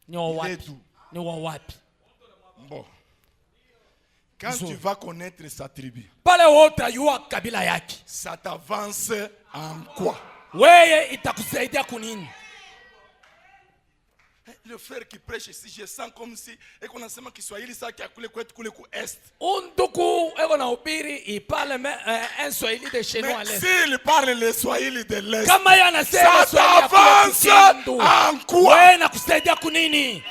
Ni wa Il est wapi? d'où? Ni wa wapi? Bon. Quand Zo. tu vas connaître sa tribu, Pale wote ayua kabila yake. ça t'avance en quoi? Weye itakusaidia kunini? Le frère qui prêche ici, je sens comme si et qu'on a seulement Kiswahili ça qui a coulé ku est. Ndugu eko na ubiri ipale un Swahili de chez nous à Mais l'est. s'il parle le Swahili de l'est, Kama yeye anasema ça Swahili ya kule t'avance Kikindu, en quoi? wewe nakusaidia kunini?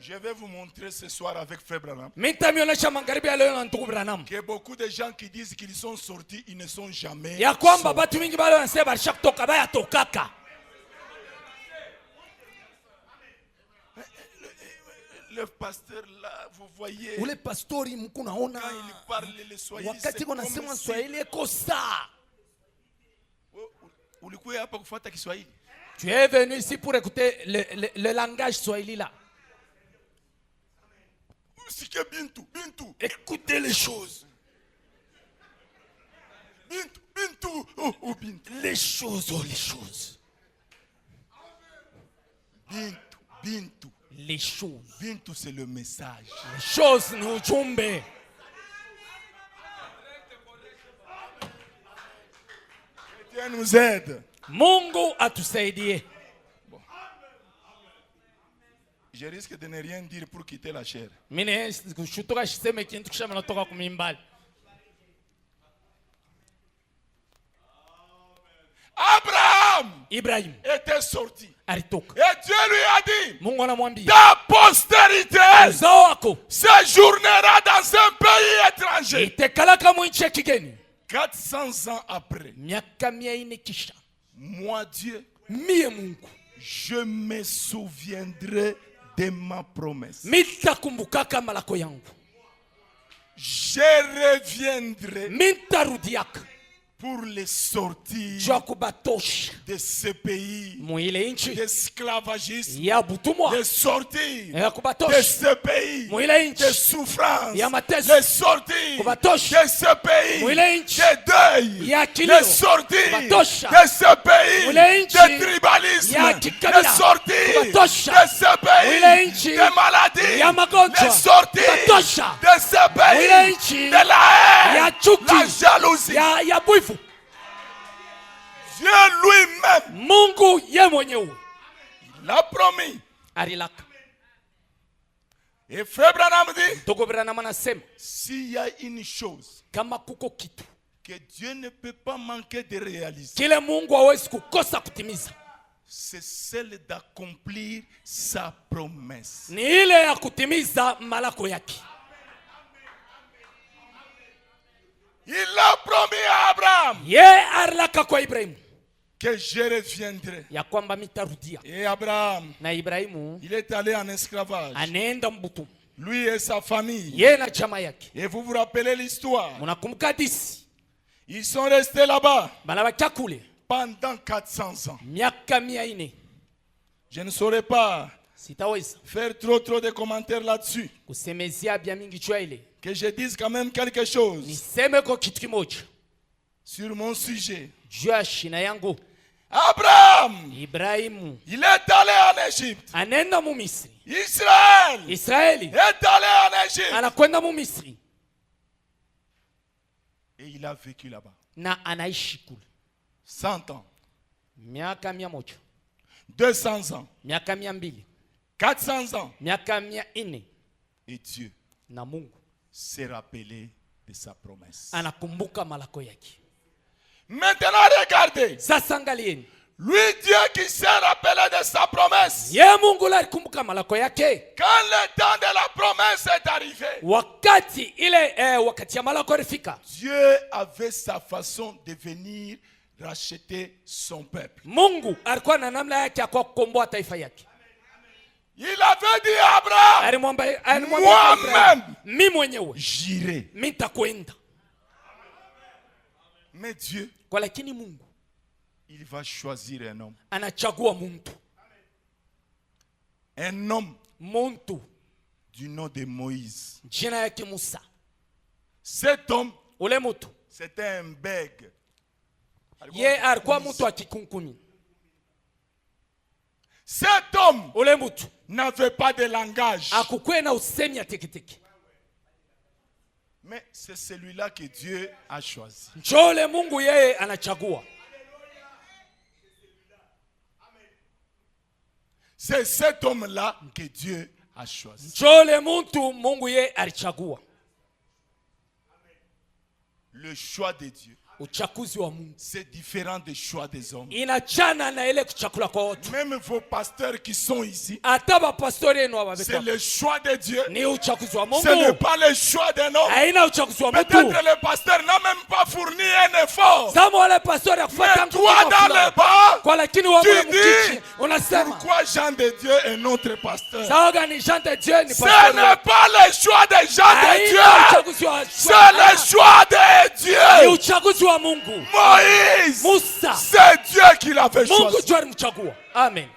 Je vais vous montrer ce soir avec Frère Branham Mitamionyesha magharibi ya leo na ndugu Branham. que beaucoup de gens qui disent qu'ils sont sortis, ils ne sont jamais Ya kwamba sortis. batu mingi bale wanasema balishakutoka baya tokaka. Le pasteur là, vous voyez, Ule pastori mku naona quand il parle le Swahili, wakati c'est kuna comme sema si- Swahili eko saa. Ulikuwa hapa kufuata Kiswahili. Tu es venu ici pour écouter le langage Swahili là. Usikie Bintu. Écoutez les choses. Bintu. Oh, Bintu. Les choses. Bintu. les choses. Bintu, c'est le message. Les choses ni ujumbe. Dieu nous aide. Mungu atusaidie. Je risque de ne rien dire pour quitter la chair. Mimi kushutuka shiseme kintu kisha natoka kumimbali. Abraham Ibrahim était sorti. alitoka. Et Dieu lui a dit, Mungu anamwambia, ta postérité uzao wako séjournera dans un pays étranger. itakalaka mu nchi ya kigeni. 400 ans après, Miaka 400 kisha, moi Dieu, mie Mungu je me souviendrai de ma promesse. mitakumbukaka malako yangu. Je reviendrai Mitarudiaka pour les sortir jua kubatosha de ce pays muile nchi d'esclavagisme, ya butumwa, les sortir ya de kubatosha ce pays muile de nchi souffrance, ya mateso, les sortir kubatosha de ce pays muile nchi de deuil, ya kilio, les sortir kubatosha de ce pays muile nchi de tribalisme, ya kikabila, les sortir kubatosha de ce muile pays nchi de maladie, ya magonjwa, les sortir kubatosha de ce muile pays nchi de la ya haine, chuki, la jalousie. ya bwifu. Dieu lui-même Mungu ye mwenyewe l'a promis. alilaka. Et frère Branham dit, Ndugu Branham anasema s'il y a une chose kama kuko kitu que Dieu ne peut pas manquer de réaliser, kile Mungu hawezi kukosa kutimiza, c'est celle d'accomplir sa promesse. ni ile ya kutimiza malako yake. Il a promis à Abraham Ye alilaka kwa Ibrahimu que je reviendrai. ya kwamba mitarudia. Et Abraham, Na Ibrahimu il est allé en esclavage, anaenda mbutu, lui et sa famille. ye na chama yake. Et vous vous rappelez l'histoire. Munakumbuka disi Ils sont restés là-bas banabakia kule pendant 400 ans. miaka 400. Je ne saurais pas Sitaweza faire trop de commentaires là-dessus. kusemezia bia mingi jua ile, Que je dise quand même quelque chose niseme ko kitu kimoja sur mon sujet. jua shina yangu. Abraham, Ibrahimu il est allé en Égypte. anaenda mu Misri. Israël Israeli est allé en Égypte. anakwenda mu Misri Et il a vécu là-bas. na anaishi kule 100 ans, miaka 100, 200 ans, miaka 200, 400 ans. miaka 400. Et Dieu Na Mungu s'est rappelé de sa promesse. anakumbuka malako yake. Maintenant, regardez. Sasa angalieni, Lui, Dieu qui s'est rappelé de sa promesse. ye Mungu la alikumbuka malako yake Quand le temps de la promesse est arrivé, wakati ile wakati ya malako ilifika. Dieu avait sa façon de venir racheter son peuple. Mungu alikuwa na namna yake ya kukomboa taifa yake. Il avait dit à Abraham, Alimwambia moi-même, mimi mwenyewe j'irai. mimi nitakwenda. Mais Dieu, Kwa lakini Mungu il va choisir un homme. anachagua muntu, Un homme muntu du nom de Moïse. jina yake Musa. Cet homme, Ule mutu c'était un bègue. ye alikuwa mutu wa kikunkumi. Cet homme Ule mutu n'avait pas de langage. akukwe na usemi ya teketeke. Mais c'est celui-là que Dieu a choisi. Njole Mungu yeye anachagua. C'est cet homme-là que Dieu a choisi. Njole muntu Mungu yeye alichagua. Le choix de Dieu, Uchaguzi wa Mungu c'est différent des choix des hommes. inachana na ile kuchakula kwa watu. Même vos pasteurs qui sont ici, Hata bapastori yenu c'est wababeka le choix de Dieu. ni uchaguzi wa Ce n'est Mungu, pas le choix d'un homme. haina uchaguzi wa Peut-être mtu. le pasteur n'a même pas fourni un effort. Sama wale pastori ya kufuata Mais mtu toi kama dans fulani. le bas, Kwa lakini wewe tu mkichi dis, unasema pourquoi Jean de Dieu est notre pasteur? sawa gani Jean de Dieu ni Ce pastori. n'est pas le choix de Jean de Haina Dieu. uchaguzi wa C'est le choix de ni Dieu. uchaguzi wa Mungu. Moïse, Musa c'est Dieu qui l'avait Mungu choisi. ndiye alimchagua. Amen.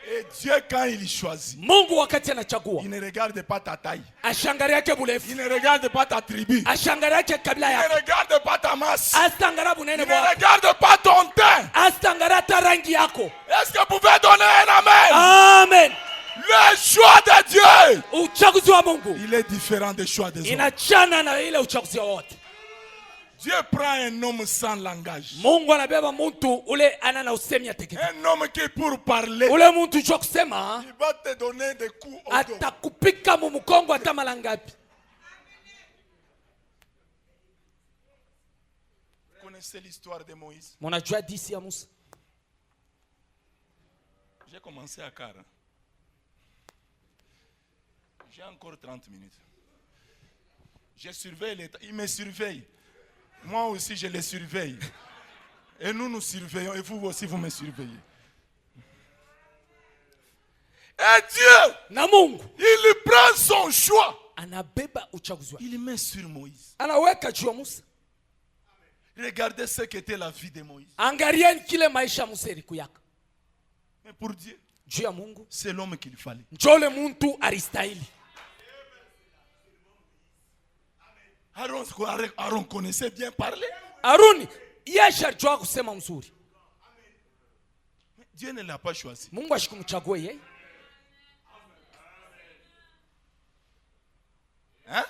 Et Dieu, quand il choisit, Mungu wakati anachagua il ne regarde pas ta taille. ashangalia yake burefu, Il ne regarde pas ta tribu. ashangalia yake kabila Il ne yake, regarde pas ta masse. asitangara Il bunene ne bwako, regarde pas ton teint. asitangara hata rangi yako. Est-ce que vous pouvez donner un amen? Amen. Le choix de Dieu, Uchaguzi wa Mungu il est différent des choix des hommes. inachana na ile uchaguzi wa watu. Dieu prend un homme sans langage. Mungu anabeba mtu ule ana na usemi atekete. Un homme qui pour parler, Ule mtu jua kusema il va te donner des coups au dos. atakupika mu mkongo hata mara ngapi. Vous connaissez l'histoire de Moïse? Mnajua disi ya Musa? J'ai commencé à 40. J'ai encore 30 minutes. Je surveille l'État. Il me surveille. Moi aussi, je les surveille. Et nous, nous surveillons. Et vous aussi, vous me surveillez. Et Dieu, Na Mungu il prend son choix. anabeba uchaguzi wake. Il met sur Moïse. Anaweka juu ya Musa. Regardez ce qu'était la vie de Moïse. Angalieni kile maisha ya Musa ilikuyaka. Mais pour Dieu, Juu ya Mungu c'est l'homme qu'il fallait. njole muntu alistahili. Aaron connaissait bien parler. Aruni yesha jua kusema mzuri. Mais Dieu ne l'a pas choisi. Mungu ashikumchague yeye. Hein?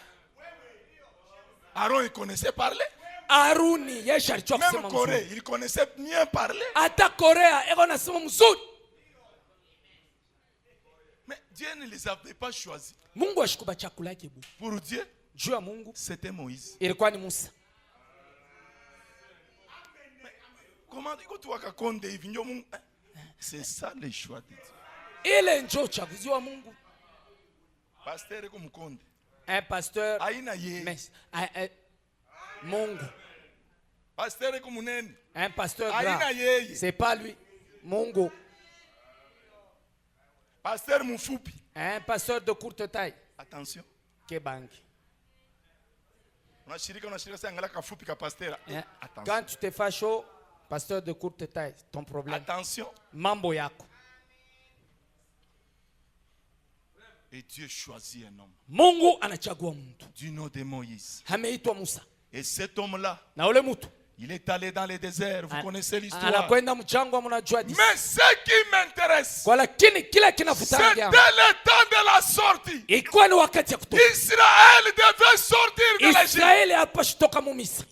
Aaron, il connaissait parler. Aruni yesha jua Même kusema Corée, mzuri. il connaissait bien parler. Hata Korea eko nasema mzuri. Mais Dieu ne les avait pas choisis. Mungu ashikuba chakula yake bu. Pour Dieu, Juu ya Mungu c'était Moïse. ilikuwa ni Musa. Comment tu vois qu'on dit, c'est ça le choix de Dieu. Ile njo uchaguzi wa Mungu. Pasteur comme Konde. Un pasteur Aina ye. mais Mungu. Pasteur comme Nene. Un pasteur Aina grand. ye. C'est pas lui. Mungu. Pasteur Moufupi. Un pasteur de courte taille. Attention. Kebangi. On a c'est un kafupi ka pasteur. Attention. Quand tu te fais chaud, pasteur de courte taille, ton problème. Attention. Mambo yako. Et Dieu choisit un homme Mungu anachagua mtu. du nom de Moïse. Ameitwa Musa. Et cet homme-là, Na ule mtu il est allé dans les déserts. Vous connaissez l'histoire. anakwenda mjangwa, mnajua disi. Mais ce qui m'intéresse, Kwa lakini kile c'était kinafuta le temps de la sortie. ilikuwa ni wakati ya kutoka. Israël devait sortir de l'Égypte. Israeli hapashi toka mu Misri.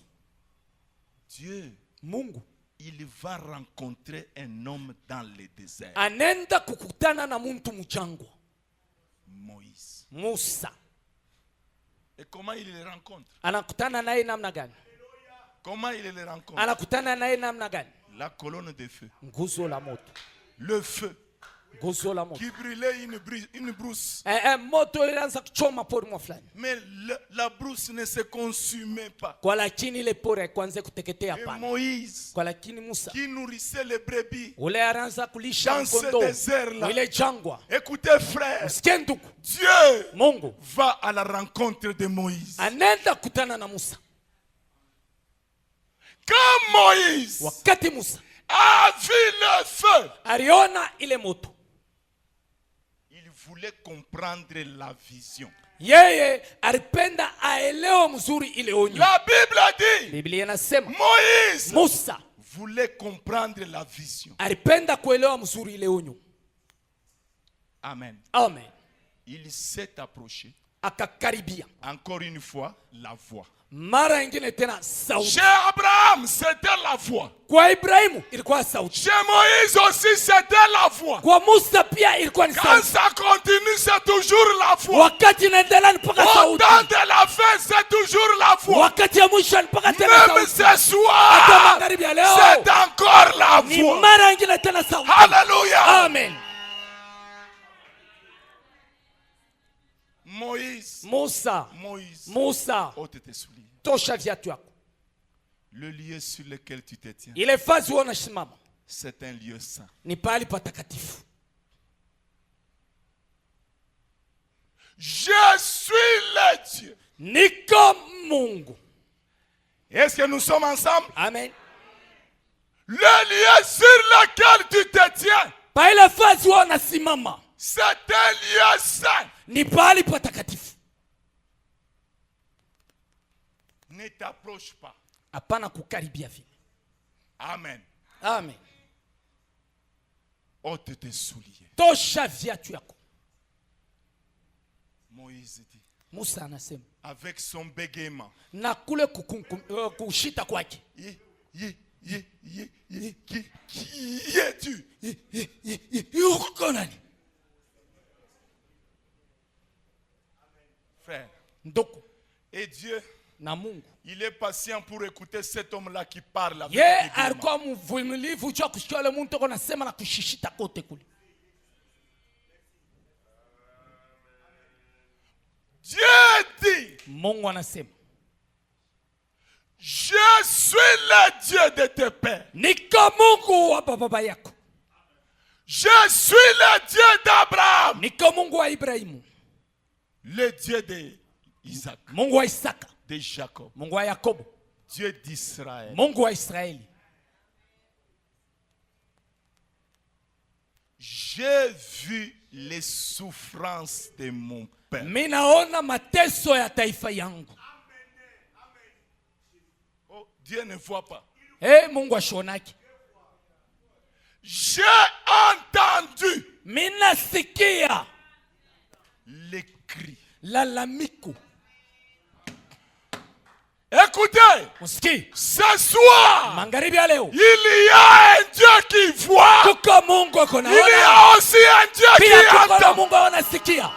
Dieu, Mungu il va rencontrer un homme dans le désert. anenda kukutana na mtu mjangwa, Moïse. Musa. Et comment il le rencontre? Anakutana naye namna gani? Comment il le rencontre? Anakutana naye namna gani? La colonne de feu. Nguzo la moto. Le feu Nguzo la moto. qui brûlait une brousse. Moto ilianza kuchoma pori mwa fulani. Mais la brousse ne se consumait pas. Kwa lakini ile pori haikuanza kuteketea Et pana. Moïse, Kwa lakini Musa qui nourrissait les brebis ule anaanza kulisha dans ce mkondo désert-là. ile jangwa. Écoutez, frère, Msikie ndugu, Dieu Mungu va à la rencontre de Moïse. anaenda kutana na Musa. Quand Moïse Wakati Musa a vu le feu, aliona ile moto, il voulait comprendre la vision. yeye alipenda aelewe mzuri ile onyo. La Bible dit, Biblia inasema Moïse Musa voulait comprendre la vision. alipenda kuelewa mzuri ile onyo. Amen. Amen. Il s'est approché. Akakaribia. Encore une fois, la voix. Mara ingine tena sauti. Chez Abraham, c'était la voix. Kwa Ibrahimu ilikuwa sauti. Chez Moïse aussi, c'était la voix. Kwa Musa pia ilikuwa ni Quand sauti. ça continue, c'est toujours la voix. Wakati inaendelea ni mpaka Au sauti. temps de la fin, c'est toujours la voix. Wakati ya mwisho ni mpaka tena Même sauti. ce Hata soir, magharibi ya leo c'est encore la ni voix. mara ingine tena sauti. Alléluia. Amen. Moïse, Musa, Moïse, Musa, ôte tes souliers. tosha viatu yako. Le lieu sur lequel tu te tiens, Ile fazi unasimama c'est un lieu saint. ni pahali patakatifu. Je suis le Dieu. Niko Mungu. Est-ce que nous sommes ensemble? Amen. Le lieu sur lequel tu te tiens, Pa ile fazi unasimama c'est un lieu saint. ni pahali patakatifu. Ne t'approche pas. Hapana kukaribia vile. Amen. Amen. Ôte tes souliers. Tosha viatu yako. Moïse dit, Musa anasema avec son bégaiement, na kule kushita kwake, qui es-tu? yuko nani? Frère, Ndoko et Dieu, na Mungu il est patient pour écouter cet homme-là qui parle avec ye bégaiement. alikuwa mvumilivu juu ya kusikia yule mtu ako nasema na kushishita kote kule. Dieu dit, Mungu anasema je suis le Dieu de tes pères. niko Mungu wa baba yako, Je suis le Dieu d'Abraham, niko Mungu wa Ibrahimu, le Dieu d'Isaac, Mungu wa Isaka, de Jacob, Mungu wa Yakobo, Dieu d'Israël. Mungu wa Israeli. J'ai vu les souffrances de mon père. Mimi naona mateso ya taifa yangu. Oh, Dieu ne voit pas. Mungu ashonaki. J'ai entendu Mimi nasikia les cris. lalamiko. Écoutez, Msiki, ce soir, magharibi ya leo il y a un Dieu qui voit. kuko Mungu ako Il y naona, a aussi un Dieu pia qui kuko na entend. Mungu anasikia.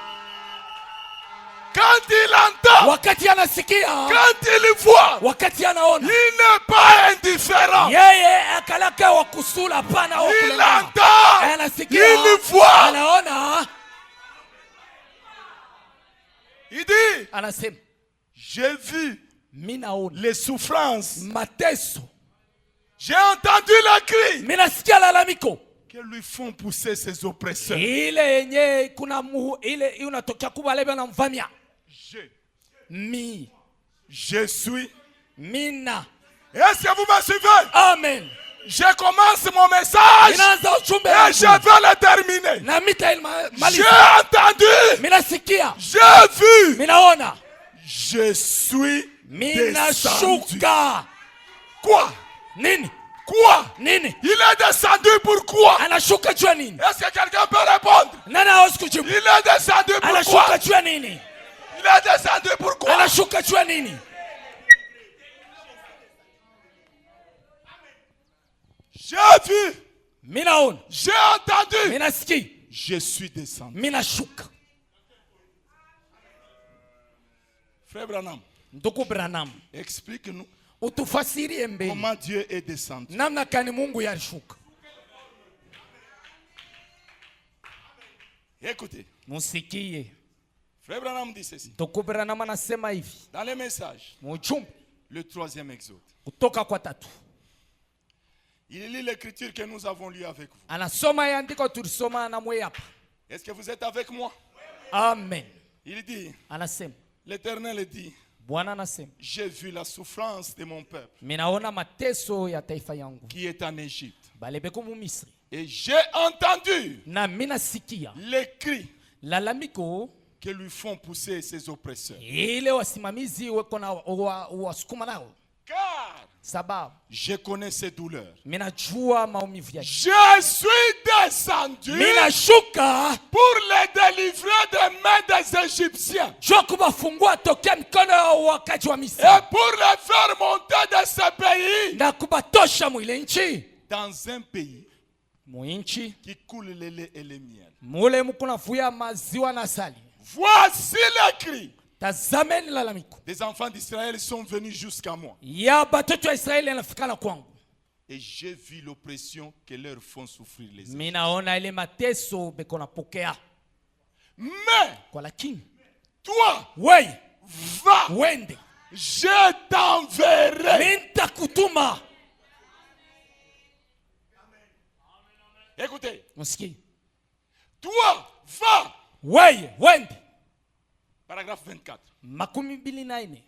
Quand il entend, Wakati anasikia, quand il voit, wakati anaona, il n'est pas indifférent. yeye akalaka wa kusula pana au Il kulala. entend, Anasikia, il voit. anaona, Il dit, anasema j'ai vu mimi naona les souffrances. mateso, J'ai entendu les cris mimi nasikia lalamiko que lui font pousser ses oppresseurs. ile yenye kuna ile unatokea kubale bana mvamia. Je suis. Mina. Est-ce que vous me suivez? Amen. Je commence mon message Inaanza ujumbe et je wangu. vais le terminer. Na J'ai maliza. entendu, Mina sikia. j'ai vu, Minaona. je suis Mina descendu. shuka. Quoi? Nini? Quoi? Nini? Il est descendu pourquoi? Anashuka juu ya nini? Est-ce que quelqu'un peut répondre? Nani hawezi kujibu? Il est descendu Anashuka pourquoi? juu ya nini? Il est descendu pourquoi? Anashuka juu ya nini? J'ai vu, Minaona. j'ai entendu, Mina siki. je suis descendu. Mina shuka. Frère Branham, Ndugu Branham, explique-nous utufasirie mbele. comment Dieu est descendu. Namna kani Mungu yalishuka. Écoutez, Musikie. Frère Branham dit ceci. Ndugu Branham anasema hivi. Dans les messages, Mujumbe le 3e exode, kutoka kwa tatu. il lit l'écriture que nous avons lue avec vous. Anasoma andiko tulisoma na mwe hapa. Est-ce que vous êtes avec moi? Amen. Il dit, Anasema, l'Éternel dit, Bwana anasema, j'ai vu la souffrance de mon peuple minaona mateso ya taifa yangu. qui est en Égypte. Balebeko mu Misri. Et j'ai entendu Na mina sikia les cris lalamiko que lui font pousser ses oppresseurs. ile wasimamizi weko na wasukuma nao. Car Sababu je connais ses douleurs. minajua maumivu yake. Je suis descendu Minashuka pour les délivrer des mains des Égyptiens jua kubafungua tokea mikono ya wakaji wa Misri et pour les faire monter de ce pays na kubatosha mwile nchi dans un pays mwinchi qui coule le lait et le miel. mule mukuna vuya maziwa na asali. Voici les cris. Tazameni lalamiko Des enfants d'Israël sont venus jusqu'à moi. ya batoto ya Israeli yanafikana kwangu. Et j'ai vu l'oppression que leur font souffrir les Égyptiens. Minaona ile mateso beko napokea. Mais Kwa lakini toi, wewe va, wende je t'enverrai. minta kutuma. Écoutez, Msikie. toi, va. Wewe wende. Paragraphe 24. Makumi mbili na nne.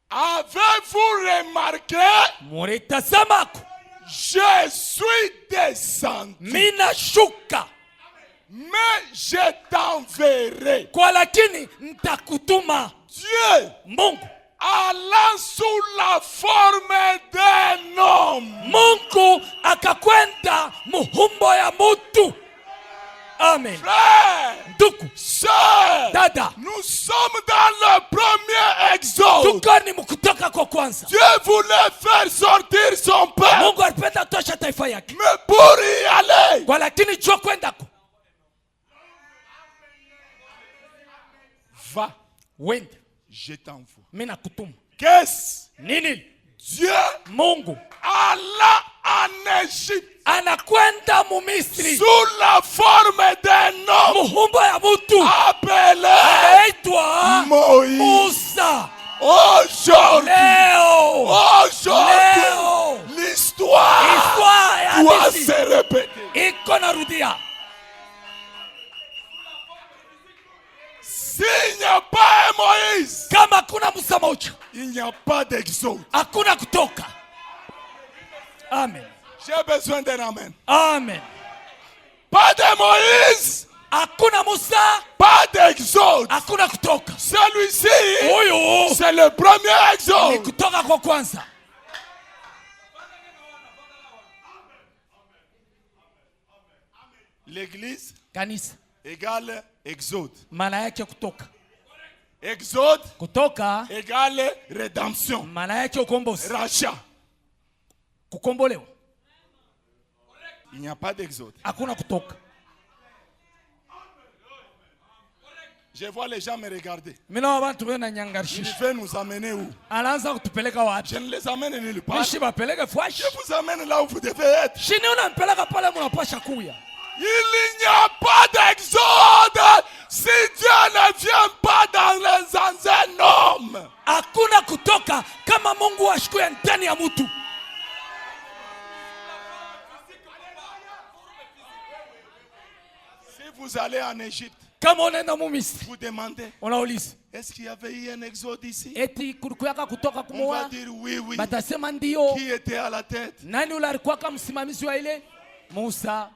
Avez-vous remarqué? Muritazamako Je suis descendu, minashuka mais je t'enverrai. kwa lakini ntakutuma. Dieu, Mungu allant sous la forme d'un homme, Mungu akakwenda muhumbo ya mutu. Amen. frère, Ndugu, sœur, Frère, dada, nous sommes dans le premier exode. tuko ni mkutoka kwa kwanza. Dieu voulait faire sortir son peuple. Mungu alipenda tosha taifa yake, Mais pour y aller, kwa lakini jua kwendako, va, wende, je t'envoie. mimi nakutuma. Qu'est-ce? Nini? Dieu Mungu alla en Égypte anakwenda mu Misri sous la forme d'un homme muhumbo ya mutu appelé anaitwa Moïse. Musa. Aujourd'hui, Leo l'histoire histoire doit ya se Misri répéter. iko narudia. S'il n'y a pas un Moïse, Kama hakuna Musa moja, il n'y a pas d'exode. hakuna kutoka. Amen, J'ai besoin d'un amen. amen. Pas de Moïse, Hakuna Musa, pas d'exode. hakuna kutoka. Celui-ci, Huyu c'est le premier ni exode. kutoka kwa kwanza. L'église Kanisa égale exode. maana yake kutoka, Exode kutoka égale rédemption. maana yake ukombozi, Rachat. kukombolewa. Il n'y a pas d'exode. Hakuna kutoka. Je vois les gens me regarder. Mimi na watu Il wananyangarisha. veut nous amener où? Anaanza kutupeleka wapi? Je ne les amène nulle part. Mishi bapeleke fwashi. Je vous amène là où vous devez être. Shini unampeleka pale mnapasha kuya. Il n'y a pas d'exode si Dieu ne vient pas dans un homme. Hakuna kutoka kama Mungu ashikuye ndani ya mtu. Si vous allez en Égypte, Kama unaenda mu Misri, vous demandez, unauliza est-ce qu'il y avait eu un exode ici? eti kulikuyaka kutoka On va kumoa? dire oui, oui. Batasema ndio. Qui était à la tête? Nani ule alikuwa kama msimamizi wa ile? Musa.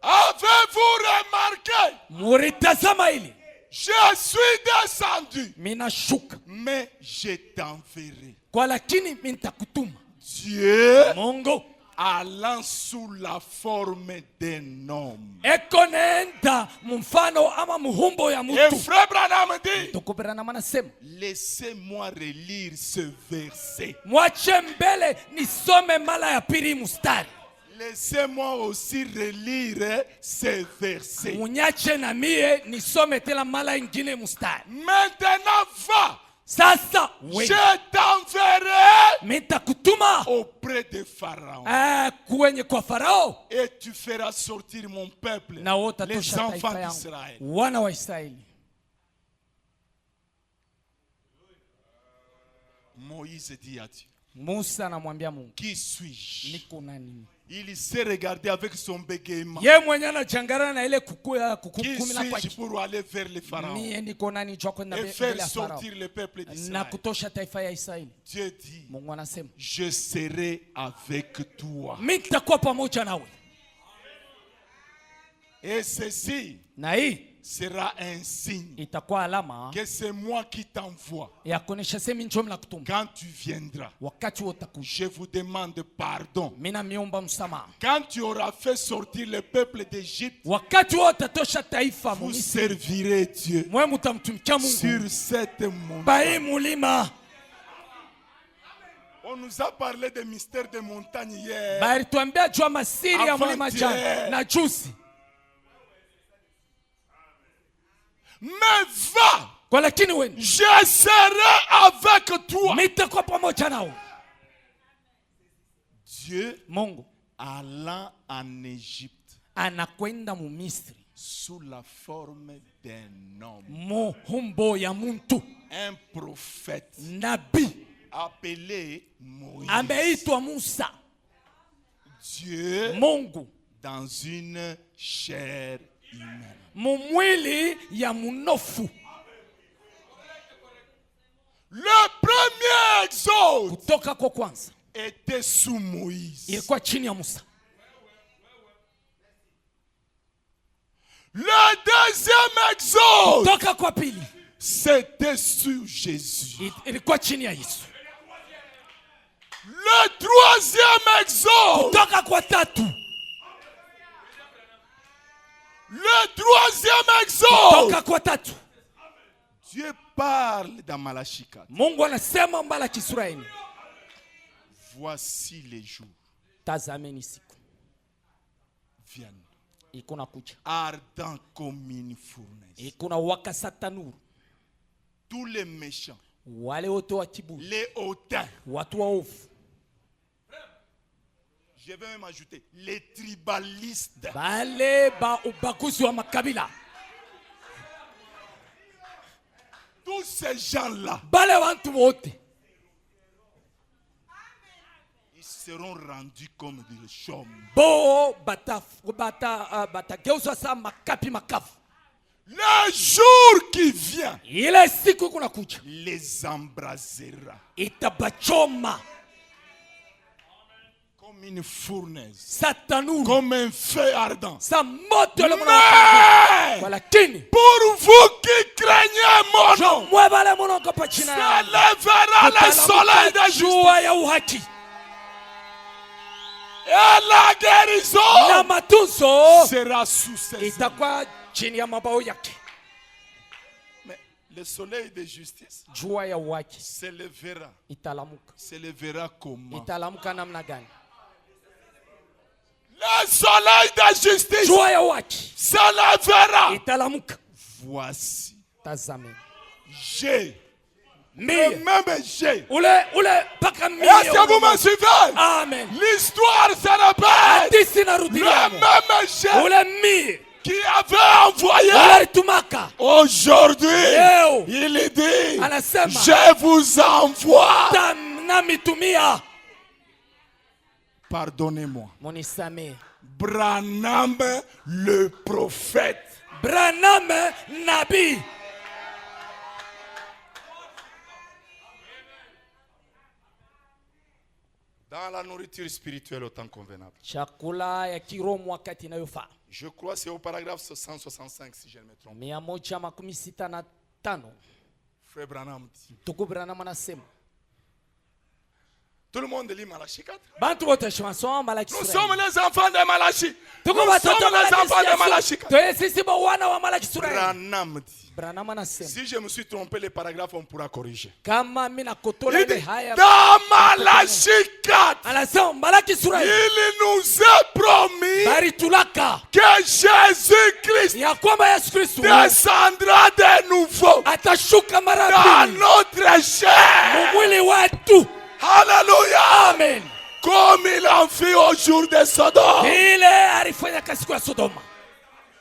Avez-vous remarqué? Muritazama ile. Je suis descendu, Minashuka. mais je t'enverrai. Kwa lakini mimi nitakutuma. Dieu Mungu allant sous la forme d'un homme. eko nenda mfano ama muhumbo ya Et mtu. frère Branham dit, Tukuperana manasema, laissez-moi relire ce verset. mwache mbele nisome mara ya pili mstari. Laissez-moi aussi relire ce verset. Munyache na mie nisome tena mara ingine mstari. Maintenant va, Sasa je we t'enverrai mitakutuma auprès de Pharaon. kwenye kwa Farao, Et tu feras sortir mon peuple, na wote les tosha enfants taifa yangu, d'Israël. wana wa Israeli. Moïse dit à Dieu, Musa anamwambia Mungu, qui suis-je? niko nani? Il s'est regardé avec son bégaiement. Ye mwenye anachangana na ile Qui kukumila kwa suis-je pour aller vers le Pharaon mie niko nani jua kwenda et mbele faire ya Farao sortir le peuple na d'Israël? kutosha taifa ya Israeli. Dieu dit, Mungu anasema je serai avec toi. mimi nitakuwa pamoja nawe, Et ceci na hii sera un signe itakuwa alama que c'est moi qui t'envoie. ya kuonesha sema njoo na kutuma. Quand tu viendras, Wakati utakuja, je vous demande pardon. mimi namiomba msamaha. Quand tu auras fait sortir le peuple d'Égypte, Wakati utatosha taifa vous Misri, servirez Dieu mwe mtamtumikia Mungu sur cette bai montagne. mulima. On nous a parlé des mystères des montagnes hier. Bali tuambia jua masiri ya mulima Avant-hier. jana na juzi. Mais va, Kwa lakini wewe je serai avec toi. nitakuwa pamoja nao. Dieu Mungu allant en Égypte anakwenda mu Misri sous la forme d'un homme, muhumbo ya muntu, un prophète nabii appelé Moïse. ameitwa Musa. Dieu Mungu dans une chair humaine. mumwili ya munofu. Le premier exode Kutoka kwa kwanza était sous Moïse. ilikuwa chini ya Musa. Le deuxième exode, Kutoka kwa pili c'était sous Jésus. ilikuwa chini ya Yesu. Le troisième exode, Kutoka kwa tatu Le troisième exode. Toka kwa tatu. Dieu parle dans Malachie 4. Mungu anasema Malaki sura 4. Voici les jours. Tazameni siku. Viennent. Ikuna kuja. Ardent comme une fournaise. Ikuna waka satanuru. Tous les méchants. Wale wote wa kiburi. Les hautains. Watu waovu. Je vais même ajouter les tribalistes. Bale ba ubaguzi wa makabila. Tous ces gens-là. Bale wantu wote. Ils seront rendus comme des chômes. Bo bata geuzwa sa makapi makafu. Le jour qui vient. Ile siku kuna kuja. Les embrasera. Itabachoma. Comme une fournaise. Satanuru. Comme un feu ardent. Sa moto le Mais walakini. pour vous qui craignez mon nom, Mwebale monoko pachina. se lèvera le soleil de jua ya uhaki. et la guérison Na matunzo sera sous ses ailes. itakuwa chini ya mabao yake. Mais le soleil de justice Jua ya uhaki se lèvera. italamuka. Se lèvera comment? Italamuka namna gani? Le soleil de justice Jua ya uhaki se lèvera. italamuka. Voici, Tazame. j'ai, le Mie. même j'ai. Ule paka mie. Est-ce que vous me suivez? Amen. L'histoire se répète. Hadisi narudi Le yamo. même j'ai Ule mie. qui avait envoyé. Ule tumaka. Aujourd'hui, Leo. il dit, Anasema. je vous envoie. Namitumia. Pardonnez-moi. Monisame. Branham le prophète. Branham Nabi. Dans la nourriture spirituelle au temps convenable. Chakula ya kiroho wakati inayofaa. Je crois que c'est au paragraphe 165 si je ne me trompe. 165. Frère Branham dit. Tuku Branham anasema. Tout le monde lit Malachie 4. Bantu wote shwansoma Malaki Nous sura. sommes les enfants de Malachie. Nous Tuko sommes watoto les enfants de Malachie 4. Toe sisi bo wana wa Malaki sura. Branham dit. Branham anasema. Si je me suis trompé, les paragraphes, on pourra corriger. Kama mimi nakotola Il ile dit, haya. dans Malachie 4, Anasema Malaki sura. il nous est promis Bari tulaka. que Jésus-Christ Ya kwamba Yesu Kristo descendra de nouveau atashuka mara dans pili. notre chair. Mwili wetu. Alléluia. Amen. Comme il en fit au jour de Sodome. Ile alifanya kazi kwa Sodoma.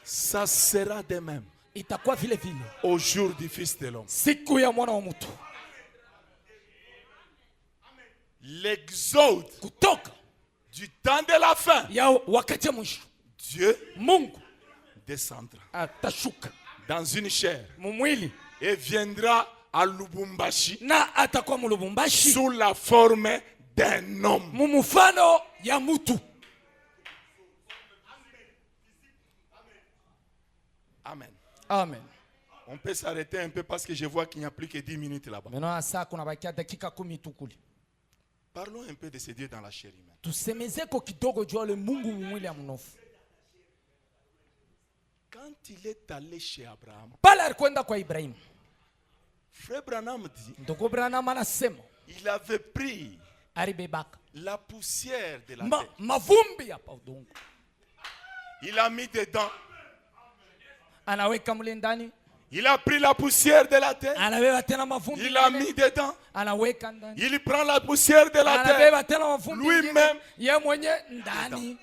Ça sera de même Itakuwa vile vile au jour du Fils de l'homme. siku ya mwana wa mtu. L'exode Kutoka du temps de la fin, ya wakati ya mwisho Dieu Mungu descendra atashuka dans une chair mumwili et viendra à Lubumbashi na atakuwa mulubumbashi sous la forme d'un homme. mumufano ya mutu. Amen. Amen. On peut s'arrêter un peu parce que je vois qu'il n'y a plus que 10 minutes là-bas. Meno saa kuna bakia dakika 10 tu kule. Parlons un peu de ce Dieu dans la chair humaine. Tusemezeko kidogo juu le Mungu mumwili ya mnofu. Quand il est allé chez Abraham, Pale alikwenda kwa Ibrahimu. Frère Branham dit, Ndugu Branham anasema il avait pris alibebaka la poussière de la terre. Mavumbi hapa udongo. Il a mis dedans. Anaweka mle ndani. Il a pris la poussière de la terre. Anabeba tena mavumbi. Il a mis dedans. Anaweka ndani. Il prend la poussière de la terre. Anabeba tena mavumbi. Lui-même. Yeye mwenye ndani.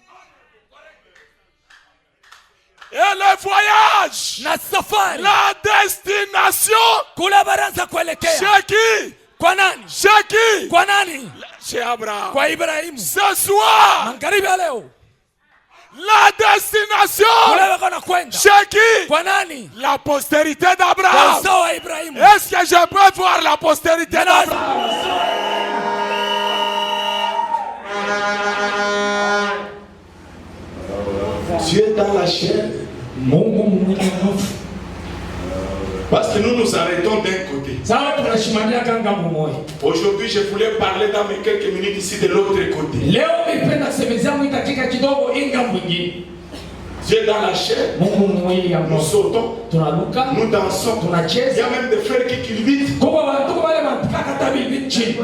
Et le voyage, Na safari. la destination, Kula baranza kuelekea. chez qui? Kwa nani? Chez qui? Kwa nani? Chez Abraham. Kwa Ibrahimu. Ce soir, Magharibi ya leo. la destination, Kule wako nakwenda. chez qui? Kwa nani? La postérité Kwa d'Abraham. uzao wa Ibrahimu. Est-ce que je peux voir la postérité d'Abraham? Dieu dans la chair. Mungu mwili mnofu. Parce que nous nous arrêtons d'un côté. Sawa tunashimania kanga mmoja. Aujourd'hui, je voulais parler dans mes quelques minutes ici de l'autre côté. Leo nipenda semezea dakika kidogo inga mwingine. Dieu dans la chair, Mungu mwili ya nous mnofu. sautons, Tunaruka, nous dansons. Il y tunacheza. a même des frères qui culbutent. Kwa watu wale wanataka bibi chini.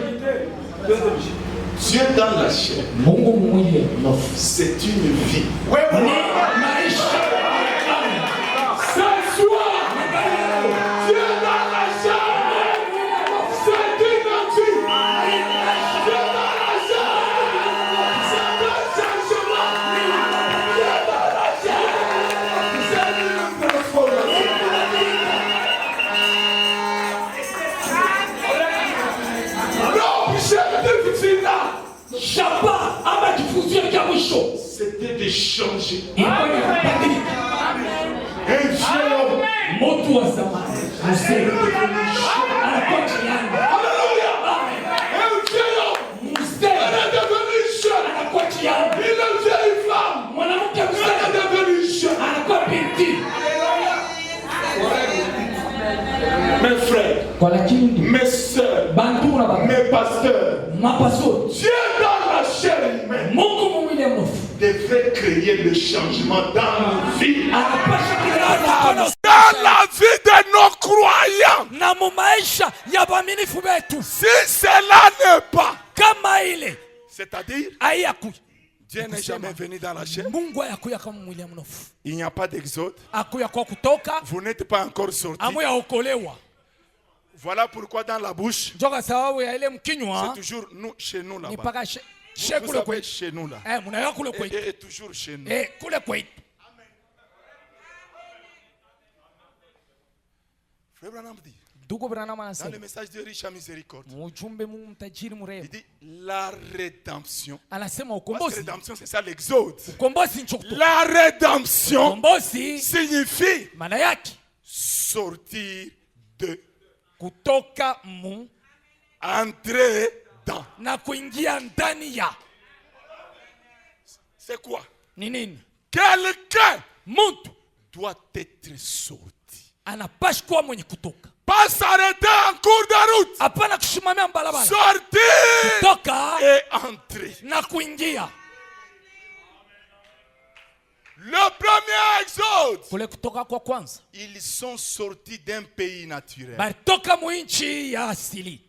Dieu dans la chair, Mungu mwili ya mnofu. c'est une vie. Ni maisha. Ce soir, Dieu dans la chair, c'est une vie. Dieu dans la chair, c'est un changement. Dieu dans la chair, c'est une transformation. Non, chef de Vicina, Shaba ama kifuzio cha mwisho. c'était de changer. Ilikuwa ni kubadilika. Un vieux homme. Mtu wa zamani. Mzee. Anakuwa njiani. Alléluia. Un vieux homme. Mzee. Elle est devenue jeune. Anakuwa njiani. Une vieille femme. Mwanamke Elle mzee. est devenue jeune. Anakuwa binti. Mes frères, Kwa lakini mes sœurs, bantu na baba. mes pasteurs, Mapaso. Dieu dans la chair humaine Mungu mwili ya mnofu. devrait créer le changement dans nos vies. Anapasha kuleta Dans la vie de nos croyants. na mu maisha ya waaminifu wetu. Si cela n'est pas, Kama ile c'est-à-dire, haiyakuya. Dieu n'est jamais venu dans la chair. Mungu hayakuya kama mwili ya mnofu. Il n'y a pas d'exode. Akuya kwa kutoka, Vous n'êtes pas encore sortis. amu yaokolewa. Voilà pourquoi dans la bouche, Njoka sababu ya ile c'est mkinywa toujours nous, chez nous ni là-bas. paka Vous kule savez, kwetu. chez nous là. Mnayoa kule kwetu. Et toujours chez nous. Kule kwetu. Frère Branham dit, Ndugu Branham dans le anasema message de riche à miséricorde, mjumbe Mungu mtajiri il mrembo dit la rédemption. anasema Parce que ukombozi. rédemption, c'est ça l'exode. Ukombozi ncho kutoka. La rédemption Ukombozi signifie maana yake sortir de, kutoka mu entrer dans. na kuingia ndani ya. C'est quoi? Ni nini? Quelqu'un Mtu doit être sorti. anapaswa kuwa mwenye kutoka. Pas s'arrêter en cours de route. Hapana kusimamia barabara. Sortir Toka et entrer. na kuingia. Le premier exode. Kule kutoka kwa kwanza. Ils sont sortis d'un pays naturel Balitoka mu nchi ya asili.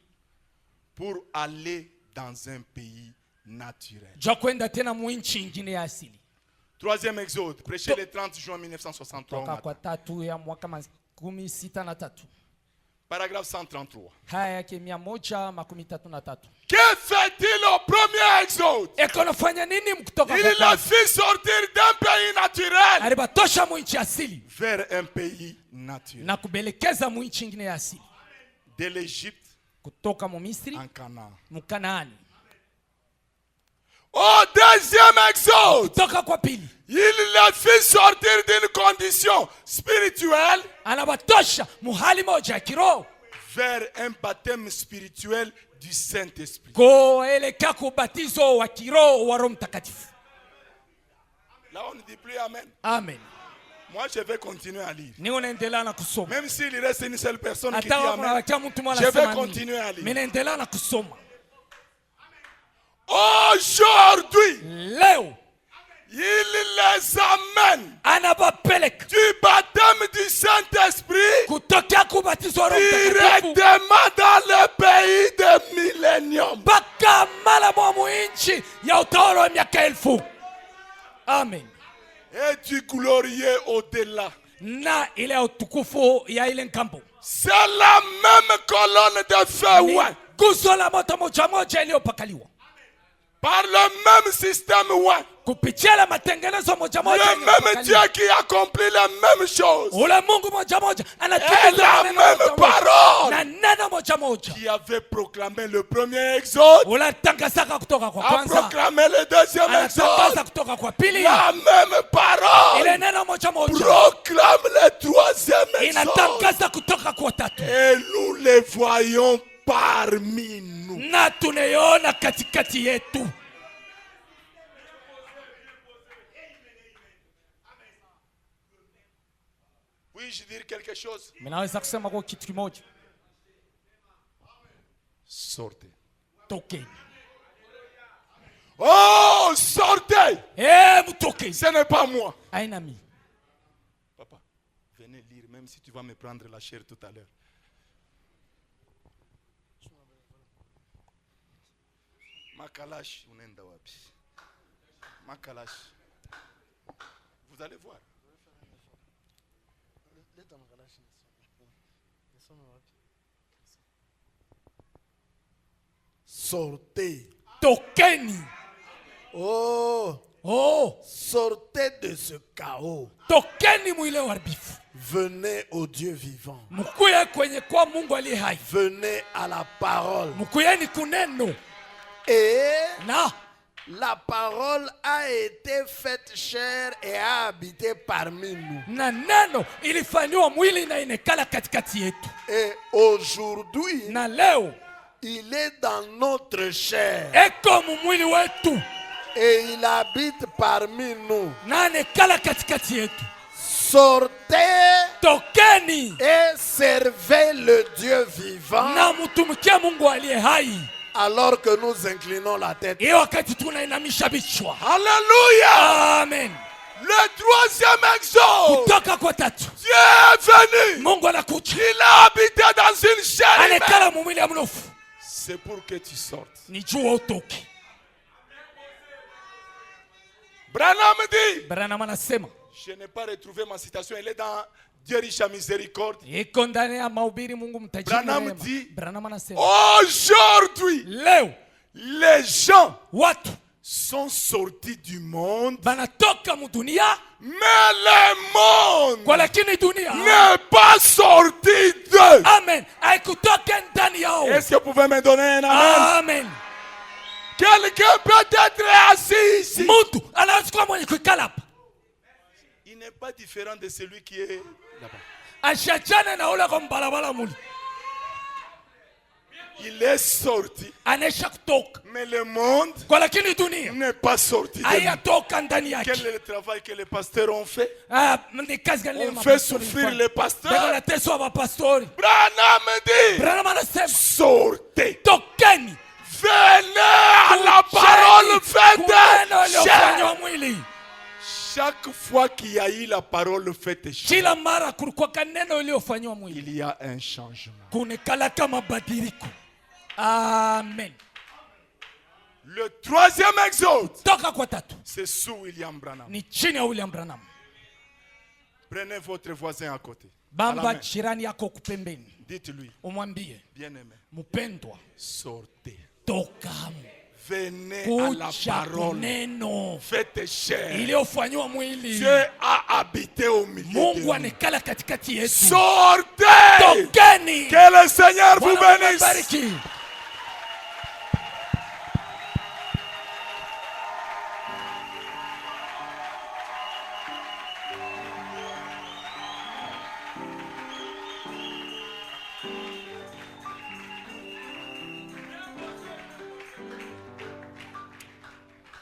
pour aller dans un pays naturel. Ja kwenda tena mu nchi nyingine ya asili. Troisième exode, prêché le 30 juin 1963. au Toka matin. kwa tatu ya mwaka 63. Paragraphe 133. Haya yake 133. Que fait-il au premier exode? Ekonafanya nini mkutoka Il kwa les kwanza? fit sortir d'un pays naturel Alibatosha mu nchi asili vers un pays naturel. na kubelekeza mu nchi nyingine ya asili. De l'Égypte Kutoka mu Misri en Canaan. mu Kanaani. Au deuxième exode, Kutoka kwa pili il les fit sortir d'une condition spirituelle anabatosha mu hali moja ya kiroho vers un baptême spirituel du Saint-Esprit. kuelekea kubatizo wa kiroho wa Roho Mtakatifu. Là, on ne dit plus Amen. Amen. Moi, je vais continuer à lire. Ni unaendelea na kusoma. Même s'il reste une seule personne qui dit Hata Amen, unawacha mtu mmoja je vais anasema continuer à nini. lire. Mimi naendelea na kusoma. Aujourd'hui, Leo il les amène anabapeleka du baptême du Saint-Esprit kutokea kubatizwa Roho Mtakatifu directement dans le pays de millénium. mpaka mara mwa nchi ya utawala wa miaka 1000. Amen. Et du glorieux au-delà. Na ile ya utukufu ya ile ngambo. C'est la même colonne de feu, Ni ouais. guzo la moto moja moja iliyopakaliwa. Par le même système, ouais. Kupitia la matengenezo moja moja Le même Dieu qui accomplit les mêmes choses. ule Mungu moja moja Et anatimiza la maneno même moja moja. parole Na neno moja moja qui avait proclamé le premier exode unatangazaka kutoka kwa a kwanza, proclamé le deuxième anatangaza exode. kutoka kwa pili, La même parole ile neno moja moja proclame le troisième exode. inatangaza kutoka kwa tatu, Et nous les voyons parmi nous. na tunaiona katikati yetu. Puis-je dire quelque chose? Minaweza kusema kwa kitu kimoja, Sortez. tokeni. Oh, sortez. Mutoke. Ce n'est pas moi. Aina mi. Papa, venez lire, même si tu vas me prendre la chair tout à l'heure. Makalash, unenda wapi? Makalash. Vous allez voir. Sortez. Tokeni. Oh, Oh. sortez de ce chaos. Tokeni mwile uharibifu. Venez au Dieu vivant. Mkuye kwenye kwa Mungu aliye hai. Venez à la parole. Mkuyeni kuneno. Et Na. la parole a été faite chair et a habité parmi nous. Na neno ilifanywa mwili na inekala katikati yetu. Et aujourd'hui, Na leo il est dans notre chair. eko mwili wetu. Et il habite parmi nous. Na anekala katikati yetu. Sortez Tokeni. et servez le Dieu vivant Na mtumikia Mungu aliye hai. alors que nous inclinons la tête. Iyo wakati tunainamisha vichwa. Alléluia. Amen. Le troisième exode. Kutoka kwa tatu. Dieu est venu. Mungu anakuja. Il a habité dans une chair humaine. Anekala mwili ya mnofu. C'est pour que tu sortes. Ni jua utoke. Branham dit, Branham anasema. je n'ai pas retrouvé ma citation, elle est dans Dieu riche à miséricorde. Iko ndani ya mahubiri Mungu mtajiri. Branham neema. dit, Branham anasema. aujourd'hui, Leo les gens watu sont sortis du monde, banatoka mudunia mais le monde kwa lakini dunia n'est pas sorti d'eux. amen haikutoka ndani yao. Est-ce que vous pouvez me donner un amen? Amen. Quelqu'un peut être assis ici. Mtu anaweza kuwa mwenye kuikala hapa. Il n'est pas différent de celui qui est là-bas. Ashachana na ule kwa mbalabala muli. Il est sorti, Anaisha kutoka mais le monde kwa lakini dunia n'est pas sorti de lui. hayatoka ndani yake. Quel est le travail que les pasteurs ont fait? Ni kazi gani On fait souffrir les pasteurs. wanateswa mapastori. Branham dit, Branham anasema sortez, tokeni. venez à la parole faite Kuneno chair. iliyofanywa mwili. Chaque fois qu'il y a eu la parole faite chair, Kila mara kulikuwa kaneno iliyofanywa mwili. il y a un changement. Kunekala kama mabadiliko. Amen. Le troisième exode, Toka kwa tatu. c'est sous William Branham. Ni chini ya William Branham. Prenez votre voisin à côté. À la Bamba main. jirani yako kupembeni. Dites-lui, Umwambie, bien-aimé, mpendwa, sortez. toka hamu. Venez à la Kucha parole kuneno faite chair. iliyofanywa mwili. Dieu a habité au milieu de Mungu nous. anekala katikati yetu. Sortez! Tokeni. Que le Seigneur vous Bwana bénisse. awabariki.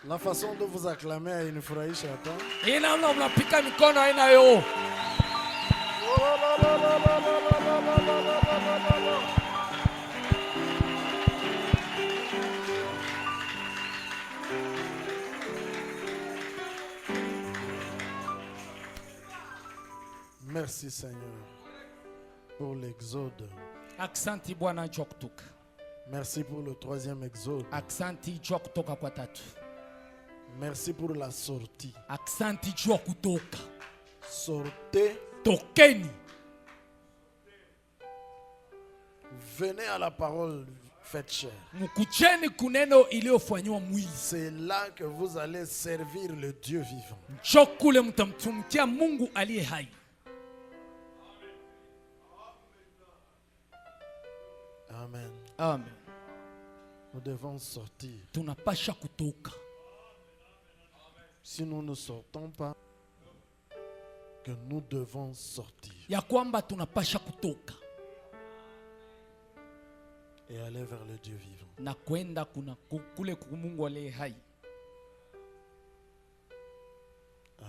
La façon de vous acclamer a inifurahisha hata. Hii namna mnapika mikono aina yo. Merci Seigneur pour l'exode. Aksanti Bwana jua kutoka. Merci pour le troisième exode. Aksanti jua kutoka kwa tatu. Merci pour la sortie. Aksanti jua kutoka. Sortez, Tokeni. venez à la parole faite chair. Mkujeni kuneno iliyofanywa mwili. C'est là que vous allez servir le Dieu vivant. Njoo kule mtamtumikia Mungu aliye hai. Amen. Amen. Nous devons sortir. Tunapasha kutoka. Si nous ne sortons pas, que nous devons sortir Ya kwamba tunapasha kutoka et aller vers le Dieu vivant. na kwenda kule kwa Mungu aliye hai.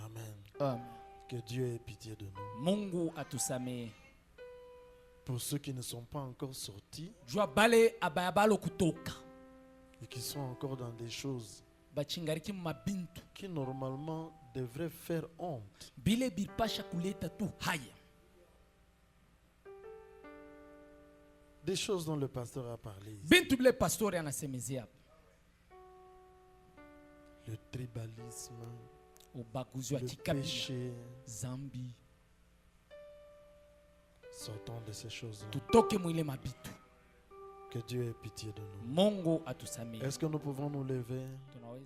Amen. Amen. Que Dieu ait pitié de nous. Mungu atusamehe. Pour ceux qui ne sont pas encore sortis Jua bale abayabalo kutoka et qui sont encore dans des choses bachingariki mabintu qui normalement devrait faire honte. bile bipasha kuleta tu haya. Des choses dont le pasteur a parlé ici. Bintu bile pastori anasemezea Le tribalisme, ubaguzi wa le kikabila, péché. zambi. Sortons de ces choses-là. Tutoke mwile mabitu. Que Dieu ait pitié de nous. Mungu atusamee. Est-ce que nous pouvons nous lever? Tunaweza